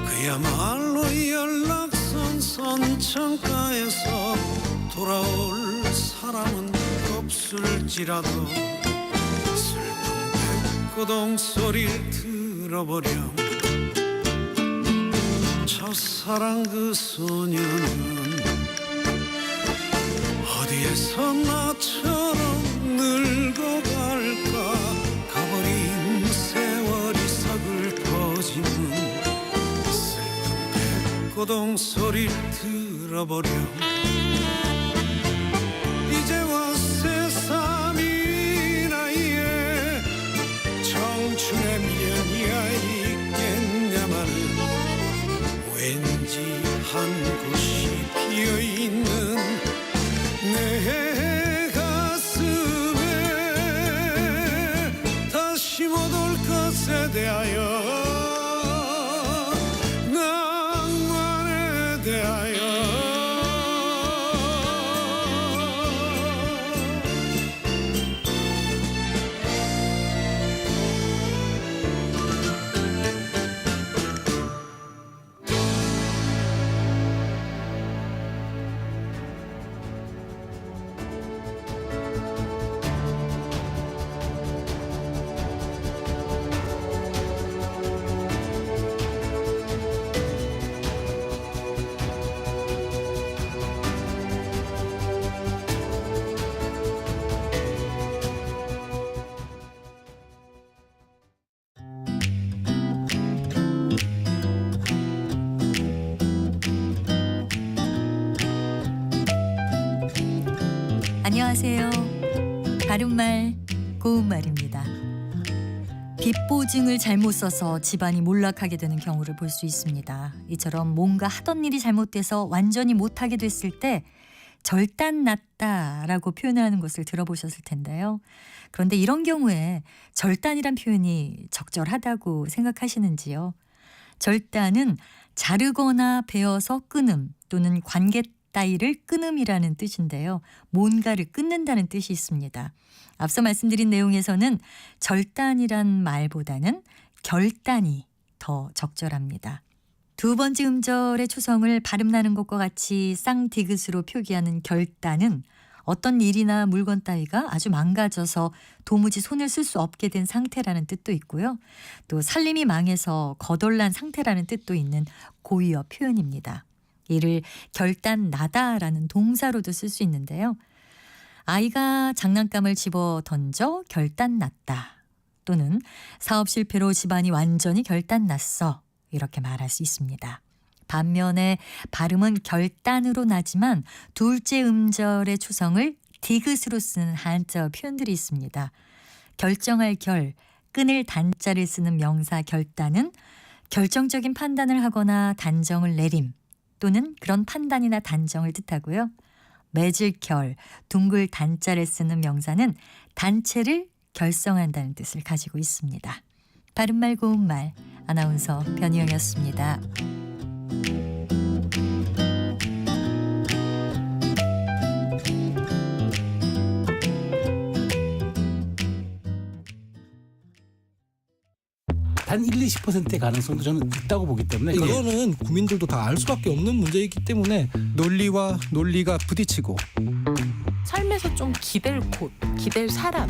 그야말로 연락선 선창가에서 돌아올 사람은 없을지라도 슬픈 백고동 소리를 들어버려 첫사랑 그 소녀는 어디에서 나처럼 늙어갈까 가버린 세월이 서글퍼지는 슬픈 백고동 소리를 들어버려 이제와 새삼이 나이에 청춘의 미련이야 있겠냐만 왠지 한 곳이 비어있는 내 가슴에 다시 못 올 것에 대하여 낭만에 대하여 안녕하세요. 바른말 고운말입니다. 빚보증을 잘못 써서 집안이 몰락하게 되는 경우를 볼 수 있습니다. 이처럼 뭔가 하던 일이 잘못돼서 완전히 못하게 됐을 때 절단났다라고 표현하는 것을 들어보셨을 텐데요. 그런데 이런 경우에 절단이란 표현이 적절하다고 생각하시는지요? 절단은 자르거나 베어서 끊음 또는 관계 따위를 끊음이라는 뜻인데요. 뭔가를 끊는다는 뜻이 있습니다. 앞서 말씀드린 내용에서는 절단이란 말보다는 결단이 더 적절합니다. 두 번째 음절의 초성을 발음나는 것과 같이 쌍디귿으로 표기하는 결단은 어떤 일이나 물건 따위가 아주 망가져서 도무지 손을 쓸 수 없게 된 상태라는 뜻도 있고요. 또 살림이 망해서 거덜난 상태라는 뜻도 있는 고유어 표현입니다. 이를 결단나다라는 동사로도 쓸 수 있는데요. 아이가 장난감을 집어 던져 결단났다. 또는 사업 실패로 집안이 완전히 결단났어. 이렇게 말할 수 있습니다. 반면에 발음은 결단으로 나지만 둘째 음절의 초성을 디귿으로 쓰는 한자어 표현들이 있습니다. 결정할 결, 끊을 단자를 쓰는 명사 결단은 결정적인 판단을 하거나 단정을 내림 또는 그런 판단이나 단정을 뜻하고요. 맺을 결, 둥글 단자를 쓰는 명사는 단체를 결성한다는 뜻을 가지고 있습니다. 바른말 고운말 아나운서 변희영이었습니다. 한 1-20%의 가능성도 저는 있다고 보기 때문에 이거는 국민들도 다 알 수밖에 없는 문제이기 때문에 논리와 논리가 부딪히고 삶에서 좀 기댈 곳, 기댈 사람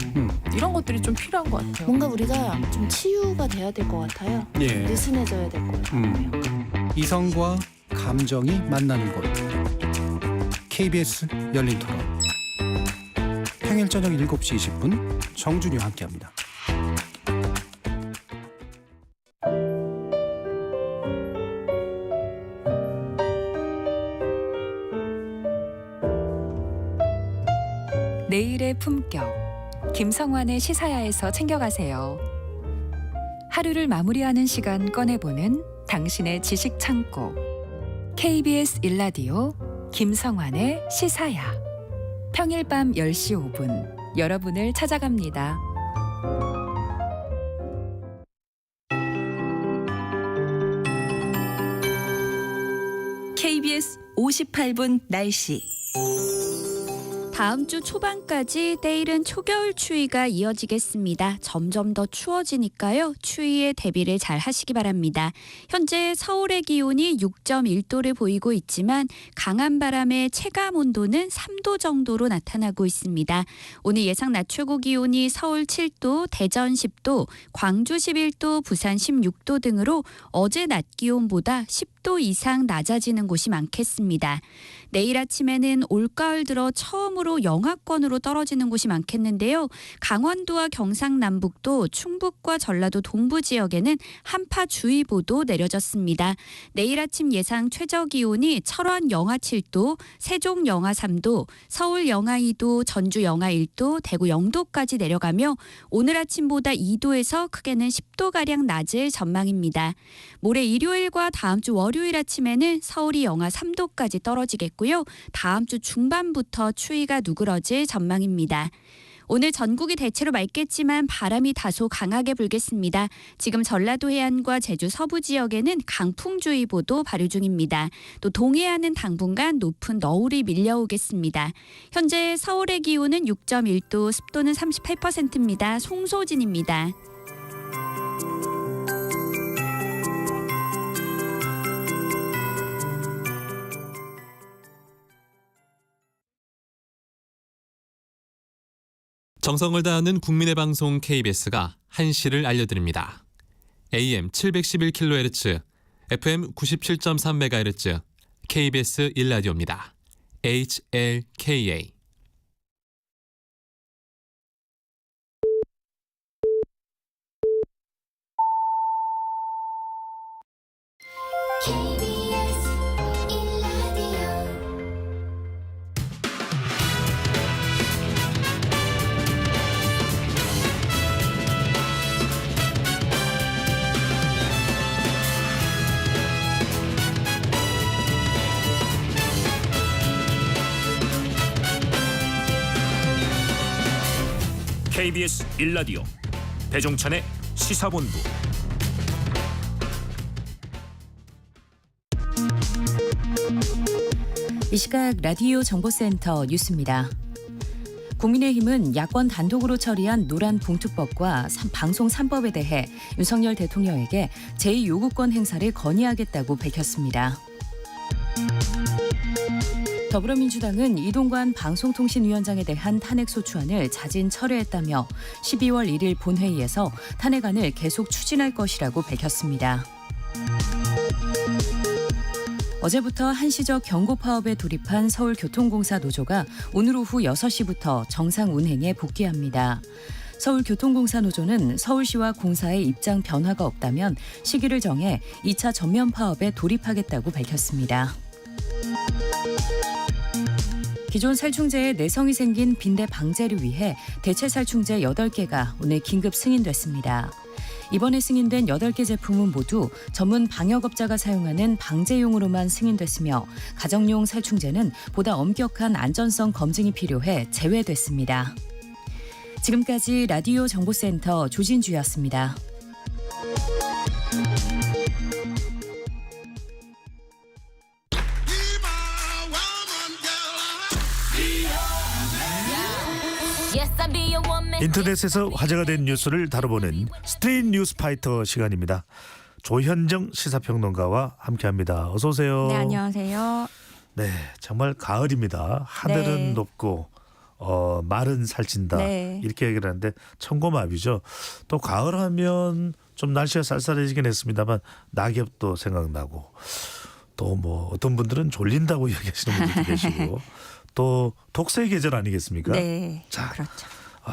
이런 것들이 좀 필요한 것 같아요. 뭔가 우리가 좀 치유가 돼야 될 것 같아요. 예. 느슨해져야 될 것 같아요. 이성과 감정이 만나는 곳 KBS 열린 토론 평일 저녁 7시 20분 정준이와 함께합니다. 내일의 품격 김성환의 시사야에서 챙겨가세요. 하루를 마무리하는 시간 꺼내보는 당신의 지식 창고 KBS 일라디오 김성환의 시사야 평일 밤 10시 5분 여러분을 찾아갑니다. KBS 58분 날씨. 다음 주 초반까지 때이른 초겨울 추위가 이어지겠습니다. 점점 더 추워지니까요. 추위에 대비를 잘 하시기 바랍니다. 현재 서울의 기온이 6.1도를 보이고 있지만 강한 바람에 체감 온도는 3도 정도로 나타나고 있습니다. 오늘 예상 낮 최고 기온이 서울 7도, 대전 10도, 광주 11도, 부산 16도 등으로 어제 낮 기온보다 10도 이상 낮아지는 곳이 많겠습니다. 내일 아침에는 올가을 들어 처음으로 영하권으로 떨어지는 곳이 많겠는데요. 강원도와 경상남북도, 충북과 전라도 동부 지역에는 한파주의보도 내려졌습니다. 내일 아침 예상 최저기온이 철원 영하 7도, 세종 영하 3도, 서울 영하 2도, 전주 영하 1도, 대구 0도까지 내려가며 오늘 아침보다 2도에서 크게는 10도가량 낮을 전망입니다. 모레 일요일과 다음 주 월요일 아침에는 서울이 영하 3도까지 떨어지겠고요. 다음 주 중반부터 추위가 누그러질 전망입니다. 오늘 전국이 대체로 맑겠지만 바람이 다소 강하게 불겠습니다. 지금 전라도 해안과 제주 서부 지역에는 강풍주의보도 발효 중입니다. 또 동해안은 당분간 높은 너울이 밀려오겠습니다. 현재 서울의 기온은 6.1도, 습도는 38%입니다. 송소진입니다. 정성을 다하는 국민의 방송 KBS가 한시를 알려드립니다. AM 711kHz, FM 97.3MHz, KBS 일라디오입니다. HLKA. KBS 1라디오 배종찬의 시사본부. 이 시각 라디오 정보센터 뉴스입니다. 국민의힘은 야권 단독으로 처리한 노란 봉투법과 방송 3법에 대해 윤석열 대통령에게 제2요구권 행사를 건의하겠다고 밝혔습니다. 더불어민주당은 이동관 방송통신위원장에 대한 탄핵소추안을 자진 철회했다며 12월 1일 본회의에서 탄핵안을 계속 추진할 것이라고 밝혔습니다. 어제부터 한시적 경고 파업에 돌입한 서울교통공사 노조가 오늘 오후 6시부터 정상 운행에 복귀합니다. 서울교통공사 노조는 서울시와 공사의 입장 변화가 없다면 시기를 정해 2차 전면 파업에 돌입하겠다고 밝혔습니다. 기존 살충제에 내성이 생긴 빈대 방제를 위해 대체 살충제 8개가 오늘 긴급 승인됐습니다. 이번에 승인된 8개 제품은 모두 전문 방역업자가 사용하는 방제용으로만 승인됐으며 가정용 살충제는 보다 엄격한 안전성 검증이 필요해 제외됐습니다. 지금까지 라디오 정보센터 조진주였습니다. 인터넷에서 화제가 된 뉴스를 다뤄보는 스트릿 뉴스 파이터 시간입니다. 조현정 시사평론가와 함께합니다. 어서 오세요. 네, 안녕하세요. 네, 정말 가을입니다. 하늘은 네. 높고 말은 살찐다. 네. 이렇게 얘기를 하는데 천고마비죠. 또 가을하면 좀 날씨가 쌀쌀해지긴 했습니다만 낙엽도 생각나고 또 뭐 어떤 분들은 졸린다고 얘기하시는 분들도 계시고 또 독서의 계절 아니겠습니까? 네, 자, 그렇죠.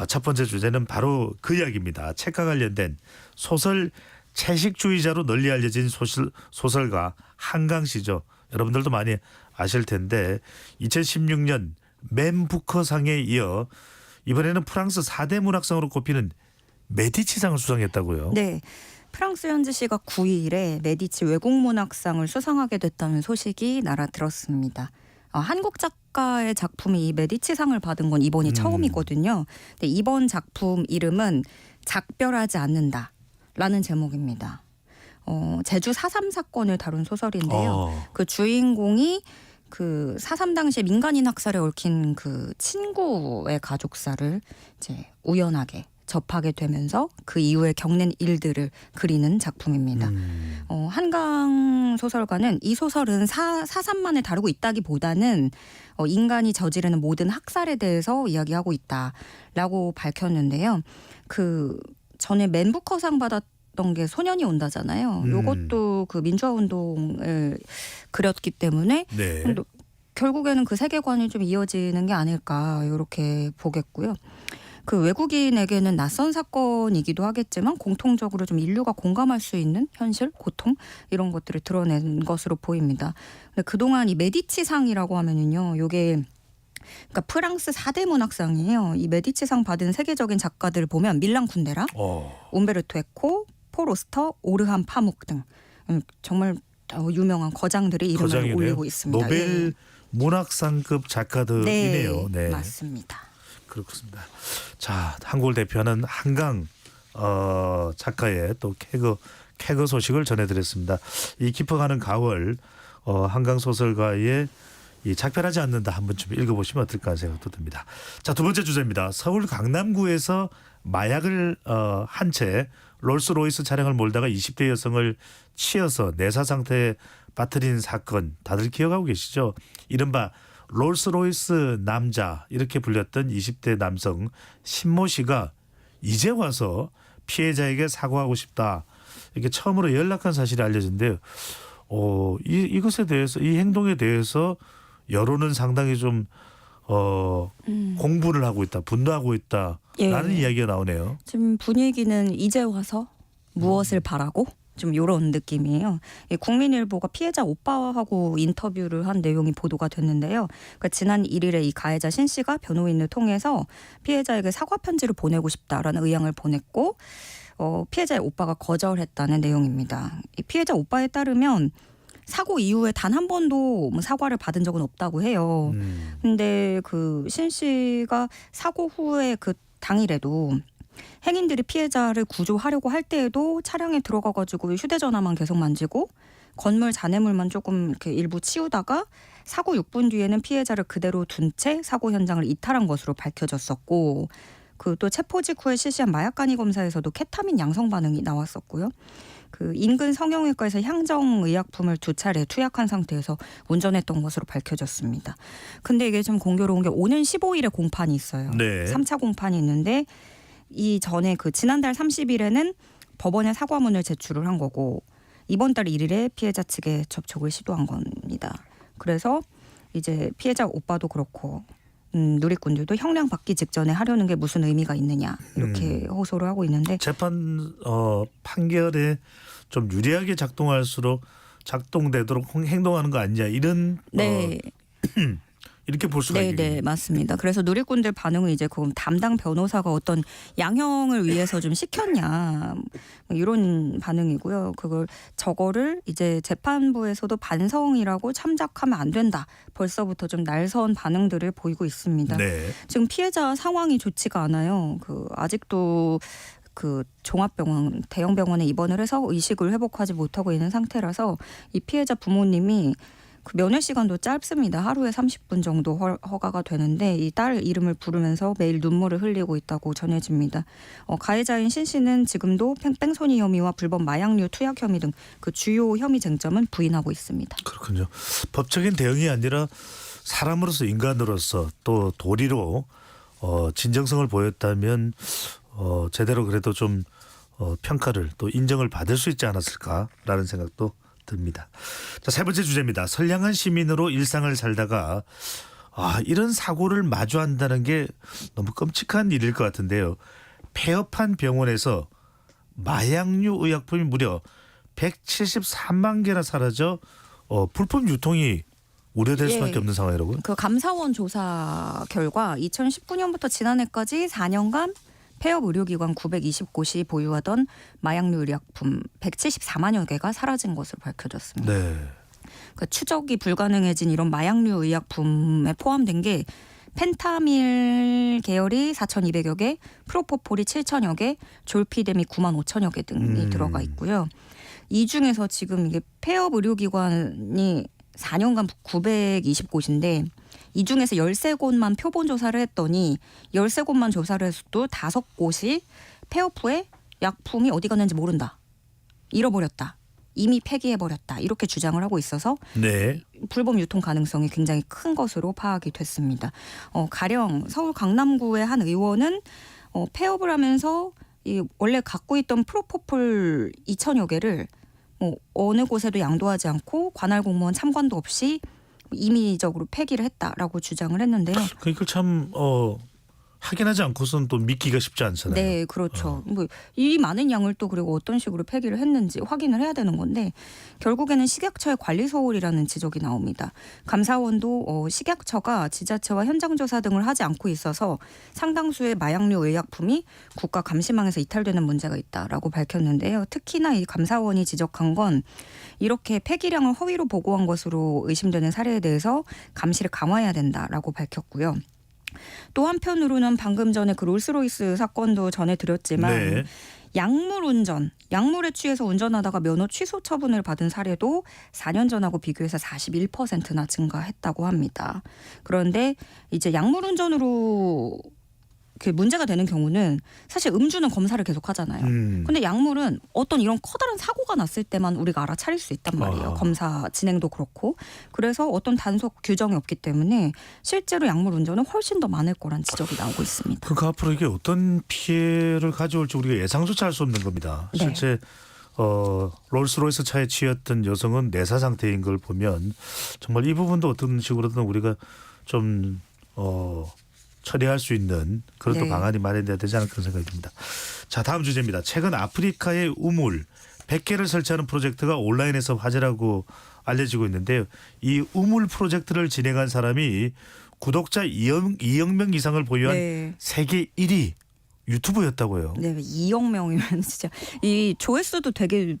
첫 번째 주제는 바로 그 이야기입니다. 책과 관련된 소설 채식주의자로 널리 알려진 소설가 한강 씨죠. 여러분들도 많이 아실 텐데 2016년 맨 부커상에 이어 이번에는 프랑스 4대 문학상으로 꼽히는 메디치상을 수상했다고요. 네. 프랑스 현지시가 9일에 메디치 외국문학상을 수상하게 됐다는 소식이 날아들었습니다. 한국 작가의 작품이 이 메디치상을 받은 건 이번이 처음이거든요. 근데 이번 작품 이름은 작별하지 않는다라는 제목입니다. 제주 4.3 사건을 다룬 소설인데요. 그 주인공이 그 4.3 당시에 민간인 학살에 얽힌 그 친구의 가족사를 이제 우연하게 접하게 되면서 그 이후에 겪는 일들을 그리는 작품입니다. 한강 소설가는 이 소설은 4.3만을 다루고 있다기보다는 인간이 저지르는 모든 학살에 대해서 이야기하고 있다라고 밝혔는데요. 그 전에 맨 부커상 받았던 게 소년이 온다잖아요. 이것도 그 민주화 운동을 그렸기 때문에 네. 결국에는 그 세계관이 좀 이어지는 게 아닐까 이렇게 보겠고요. 그 외국인에게는 낯선 사건이기도 하겠지만 공통적으로 좀 인류가 공감할 수 있는 현실, 고통 이런 것들을 드러낸 것으로 보입니다. 근데 그동안 이 메디치상이라고 하면은요, 요게 그러니까 프랑스 4대 문학상이에요. 이 메디치상 받은 세계적인 작가들 보면 밀란 쿤데라, 움베르토 에코, 포로스터, 오르한 파묵 등 정말 유명한 거장들이 이름을 거장이네요. 올리고 있습니다. 노벨 예. 문학상급 작가들이네요. 네, 맞습니다. 그렇습니다. 자, 한국을 대표하는 한강 작가의 또 캐거 소식을 전해드렸습니다. 이 깊어가는 가을 한강 소설가의 이 작별하지 않는다 한번 좀 읽어보시면 어떨까 생각도 듭니다. 자, 두 번째 주제입니다. 서울 강남구에서 마약을 한 채 롤스로이스 차량을 몰다가 20대 여성을 치어서 내사 상태에 빠뜨린 사건 다들 기억하고 계시죠? 이른바 롤스로이스 남자 이렇게 불렸던 20대 남성 신모 씨가 이제 와서 피해자에게 사과하고 싶다. 이렇게 처음으로 연락한 사실이 알려진데요. 이것에 대해서 이 행동에 대해서 여론은 상당히 좀 공분을 하고 있다. 분노하고 있다라는 이야기가 나오네요. 지금 분위기는 이제 와서 무엇을 바라고? 좀 이런 느낌이에요. 국민일보가 피해자 오빠하고 인터뷰를 한 내용이 보도가 됐는데요. 그러니까 지난 1일에 이 가해자 신 씨가 변호인을 통해서 피해자에게 사과 편지를 보내고 싶다라는 의향을 보냈고 피해자의 오빠가 거절했다는 내용입니다. 이 피해자 오빠에 따르면 사고 이후에 단 한 번도 사과를 받은 적은 없다고 해요. 근데 그 신 씨가 사고 후에 그 당일에도 행인들이 피해자를 구조하려고 할 때에도 차량에 들어가가지고 휴대전화만 계속 만지고 건물 잔해물만 조금 이렇게 일부 치우다가 사고 6분 뒤에는 피해자를 그대로 둔 채 사고 현장을 이탈한 것으로 밝혀졌었고, 그 또 체포 직후에 실시한 마약간이 검사에서도 케타민 양성 반응이 나왔었고요. 그 인근 성형외과에서 향정 의약품을 2차례 투약한 상태에서 운전했던 것으로 밝혀졌습니다. 근데 이게 좀 공교로운 게 오는 15일에 공판이 있어요. 네. 3차 공판이 있는데 이 전에 그 지난달 30일에는 법원에 사과문을 제출을 한 거고 이번 달 1일에 피해자 측에 접촉을 시도한 겁니다. 그래서 이제 피해자 오빠도 그렇고 누리꾼들도 형량 받기 직전에 하려는 게 무슨 의미가 있느냐 이렇게 호소를 하고 있는데 재판 판결에 좀 유리하게 작동되도록 행동하는 거 아니냐 이런 네. 이렇게 볼 수가 있겠네요. 네, 맞습니다. 그래서 누리꾼들 반응은 이제 그럼 담당 변호사가 어떤 양형을 위해서 좀 시켰냐 뭐 이런 반응이고요. 저거를 이제 재판부에서도 반성이라고 참작하면 안 된다. 벌써부터 좀 날선 반응들을 보이고 있습니다. 네. 지금 피해자 상황이 좋지가 않아요. 아직도 종합병원, 대형 병원에 입원을 해서 의식을 회복하지 못하고 있는 상태라서 이 피해자 부모님이 면회 시간도 짧습니다. 하루에 30분 정도 허가가 되는데 이 딸 이름을 부르면서 매일 눈물을 흘리고 있다고 전해집니다. 가해자인 신 씨는 지금도 뺑소니 혐의와 불법 마약류 투약 혐의 등 그 주요 혐의 쟁점은 부인하고 있습니다. 그렇군요. 법적인 대응이 아니라 사람으로서 인간으로서 또 도리로 진정성을 보였다면 제대로 그래도 좀 평가를 또 인정을 받을 수 있지 않았을까라는 생각도 듭니다. 자, 세 번째 주제입니다. 선량한 시민으로 일상을 살다가 이런 사고를 마주한다는 게 너무 끔찍한 일일 것 같은데요. 폐업한 병원에서 마약류 의약품이 무려 173만 개나 사라져 불법 유통이 우려될 수밖에 없는 상황이라고요? 그 감사원 조사 결과 2019년부터 지난해까지 4년간 폐업 의료기관 920곳이 보유하던 마약류 의약품 174만여 개가 사라진 것으로 밝혀졌습니다. 네. 그러니까 추적이 불가능해진 이런 마약류 의약품에 포함된 게 펜타밀 계열이 4,200여 개, 프로포폴이 7,000여 개, 졸피뎀이 9만 5천여 개 등이 들어가 있고요. 이 중에서 지금 이게 폐업 의료기관이 4년간 920곳인데 이 중에서 13곳만 표본 조사를 했더니 13곳만 조사를 해서도 5곳이 폐업 후에 약품이 어디 갔는지 모른다. 잃어버렸다. 이미 폐기해버렸다. 이렇게 주장을 하고 있어서 네. 불법 유통 가능성이 굉장히 큰 것으로 파악이 됐습니다. 가령 서울 강남구의 한 의원은 폐업을 하면서 원래 갖고 있던 프로포폴 2천여 개를 어느 곳에도 양도하지 않고 관할 공무원 참관도 없이 임의적으로 폐기를 했다라고 주장을 했는데요. 그러니까 참 확인하지 않고서는 또 믿기가 쉽지 않잖아요. 네, 그렇죠. 이 많은 양을 또 그리고 어떤 식으로 폐기를 했는지 확인을 해야 되는 건데 결국에는 식약처의 관리 소홀이라는 지적이 나옵니다. 감사원도 식약처가 지자체와 현장 조사 등을 하지 않고 있어서 상당수의 마약류 의약품이 국가 감시망에서 이탈되는 문제가 있다라고 밝혔는데요. 특히나 이 감사원이 지적한 건 이렇게 폐기량을 허위로 보고한 것으로 의심되는 사례에 대해서 감시를 강화해야 된다라고 밝혔고요. 또 한편으로는 방금 전에 그 롤스로이스 사건도 전해드렸지만 네. 약물 운전, 약물에 취해서 운전하다가 면허 취소 처분을 받은 사례도 4년 전하고 비교해서 41%나 증가했다고 합니다. 그런데 이제 약물 운전으로 문제가 되는 경우는 사실 음주는 검사를 계속 하잖아요. 근데 약물은 어떤 이런 커다란 사고가 났을 때만 우리가 알아차릴 수 있단 말이에요. 검사 진행도 그렇고. 그래서 어떤 단속 규정이 없기 때문에 실제로 약물 운전은 훨씬 더 많을 거란 지적이 나오고 있습니다. 그러니까 앞으로 이게 어떤 피해를 가져올지 우리가 예상조차 할 수 없는 겁니다. 네. 실제 롤스로이스 차에 치였던 여성은 내사 상태인 걸 보면 정말 이 부분도 어떤 식으로든 우리가 좀 처리할 수 있는 그런 또 방안이 마련돼야 되지 않을까 그런 생각이 듭니다. 자, 다음 주제입니다. 최근 아프리카의 우물 100개를 설치하는 프로젝트가 온라인에서 화제라고 알려지고 있는데요. 이 우물 프로젝트를 진행한 사람이 구독자 2억 명 이상을 보유한 세계 1위 유튜브였다고요. 네, 2억 명이면 진짜 이 조회수도 되게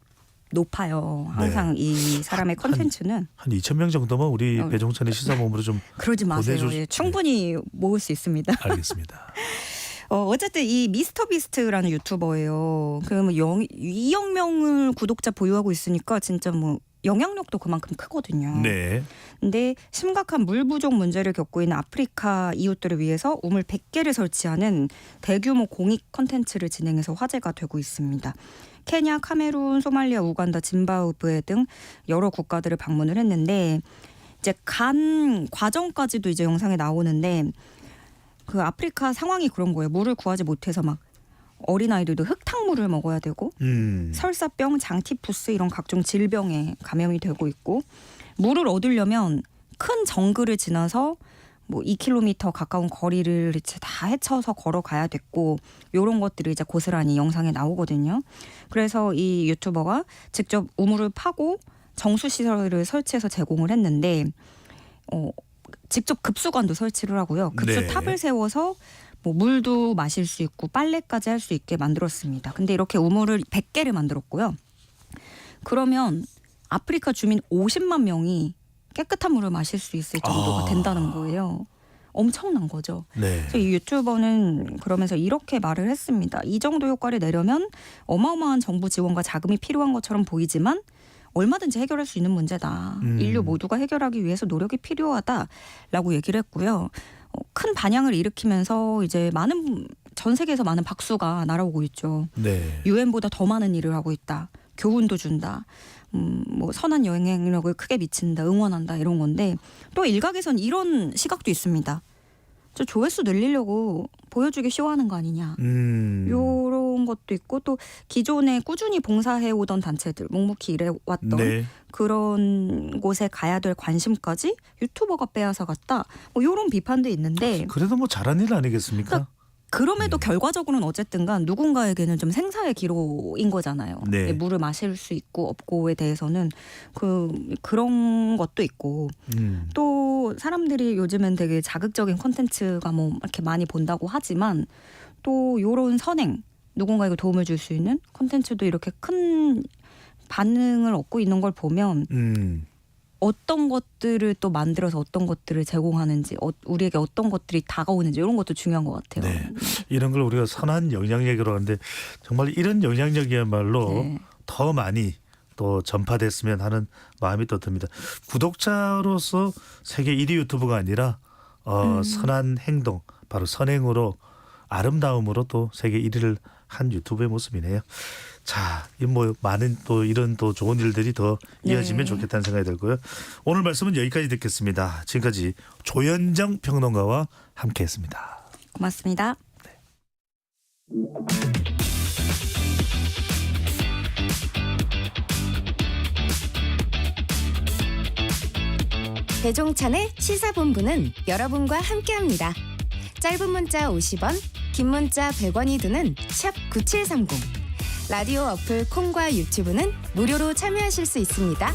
높아요. 항상 이 사람의 컨텐츠는 한 2,000명 정도면 우리 배종찬의 시사본부로 좀 그러지 마세요. 보내줄 충분히 모을 수 있습니다. 알겠습니다. 어쨌든 이 미스터 비스트라는 유튜버예요. 그러면 2억 명을 구독자 보유하고 있으니까 진짜 뭐 영향력도 그만큼 크거든요. 네. 근데 심각한 물 부족 문제를 겪고 있는 아프리카 이웃들을 위해서 우물 100개를 설치하는 대규모 공익 컨텐츠를 진행해서 화제가 되고 있습니다. 케냐, 카메룬, 소말리아, 우간다, 짐바브웨 등 여러 국가들을 방문을 했는데 이제 간 과정까지도 이제 영상에 나오는데 그 아프리카 상황이 그런 거예요. 물을 구하지 못해서 막 어린아이들도 흙탕물을 먹어야 되고 설사병, 장티푸스 이런 각종 질병에 감염이 되고 있고 물을 얻으려면 큰 정글을 지나서 뭐 2km 가까운 거리를 이제 다 헤쳐서 걸어가야 됐고 이런 것들이 이제 고스란히 영상에 나오거든요. 그래서 이 유튜버가 직접 우물을 파고 정수시설을 설치해서 제공을 했는데 직접 급수관도 설치를 하고요. 급수탑을 세워서 뭐 물도 마실 수 있고 빨래까지 할 수 있게 만들었습니다. 근데 이렇게 우물을 100개를 만들었고요. 그러면 아프리카 주민 50만 명이 깨끗한 물을 마실 수 있을 정도가 된다는 거예요. 엄청난 거죠. 네. 그래서 이 유튜버는 그러면서 이렇게 말을 했습니다. 이 정도 효과를 내려면 어마어마한 정부 지원과 자금이 필요한 것처럼 보이지만 얼마든지 해결할 수 있는 문제다. 인류 모두가 해결하기 위해서 노력이 필요하다라고 얘기를 했고요. 큰 반향을 일으키면서 이제 전 세계에서 많은 박수가 날아오고 있죠. 네. 유엔보다 더 많은 일을 하고 있다. 교훈도 준다. 뭐 선한 영향력을 크게 미친다. 응원한다. 이런 건데 또 일각에선 이런 시각도 있습니다. 저 조회수 늘리려고 보여주기 쇼하는 거 아니냐. 이런 것도 있고 또 기존에 꾸준히 봉사해오던 단체들 묵묵히 일해왔던 네. 그런 곳에 가야 될 관심까지 유튜버가 빼앗아 갔다. 뭐 이런 비판도 있는데 그래도 뭐 잘한 일 아니겠습니까? 그럼에도 결과적으로는 어쨌든간 누군가에게는 좀 생사의 기로인 거잖아요. 네. 물을 마실 수 있고 없고에 대해서는 그런 것도 있고 또 사람들이 요즘엔 되게 자극적인 콘텐츠가 뭐 이렇게 많이 본다고 하지만 또 요런 선행 누군가에게 도움을 줄 수 있는 콘텐츠도 이렇게 큰 반응을 얻고 있는 걸 보면 어떤 것들을 또 만들어서 어떤 것들을 제공하는지 우리에게 어떤 것들이 다가오는지 이런 것도 중요한 것 같아요. 네. 이런 걸 우리가 선한 영향력이라고 하는데 정말 이런 영향력이야말로 더 많이 또 전파됐으면 하는 마음이 또 듭니다. 구독자로서 세계 1위 유튜버가 아니라 선한 행동, 바로 선행으로 아름다움으로 또 세계 1위를 한 유튜브의 모습이네요. 자, 뭐 많은 또 이런 또 좋은 일들이 더 이어지면 좋겠다는 생각이 들고요. 오늘 말씀은 여기까지 듣겠습니다. 지금까지 조현정 평론가와 함께했습니다. 고맙습니다. 배종찬의 시사본부는 여러분과 함께합니다. 짧은 문자 50원, 긴 문자 100원이 드는 샵 9730. 라디오 어플 콩과 유튜브는 무료로 참여하실 수 있습니다.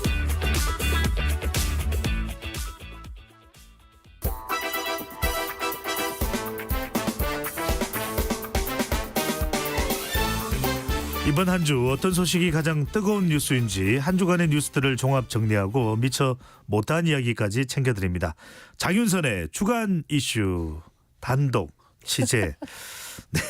이번 한 주 어떤 소식이 가장 뜨거운 뉴스인지 한 주간의 뉴스들을 종합 정리하고 미처 못한 이야기까지 챙겨드립니다. 장윤선의 주간 이슈 단독 취재. 네.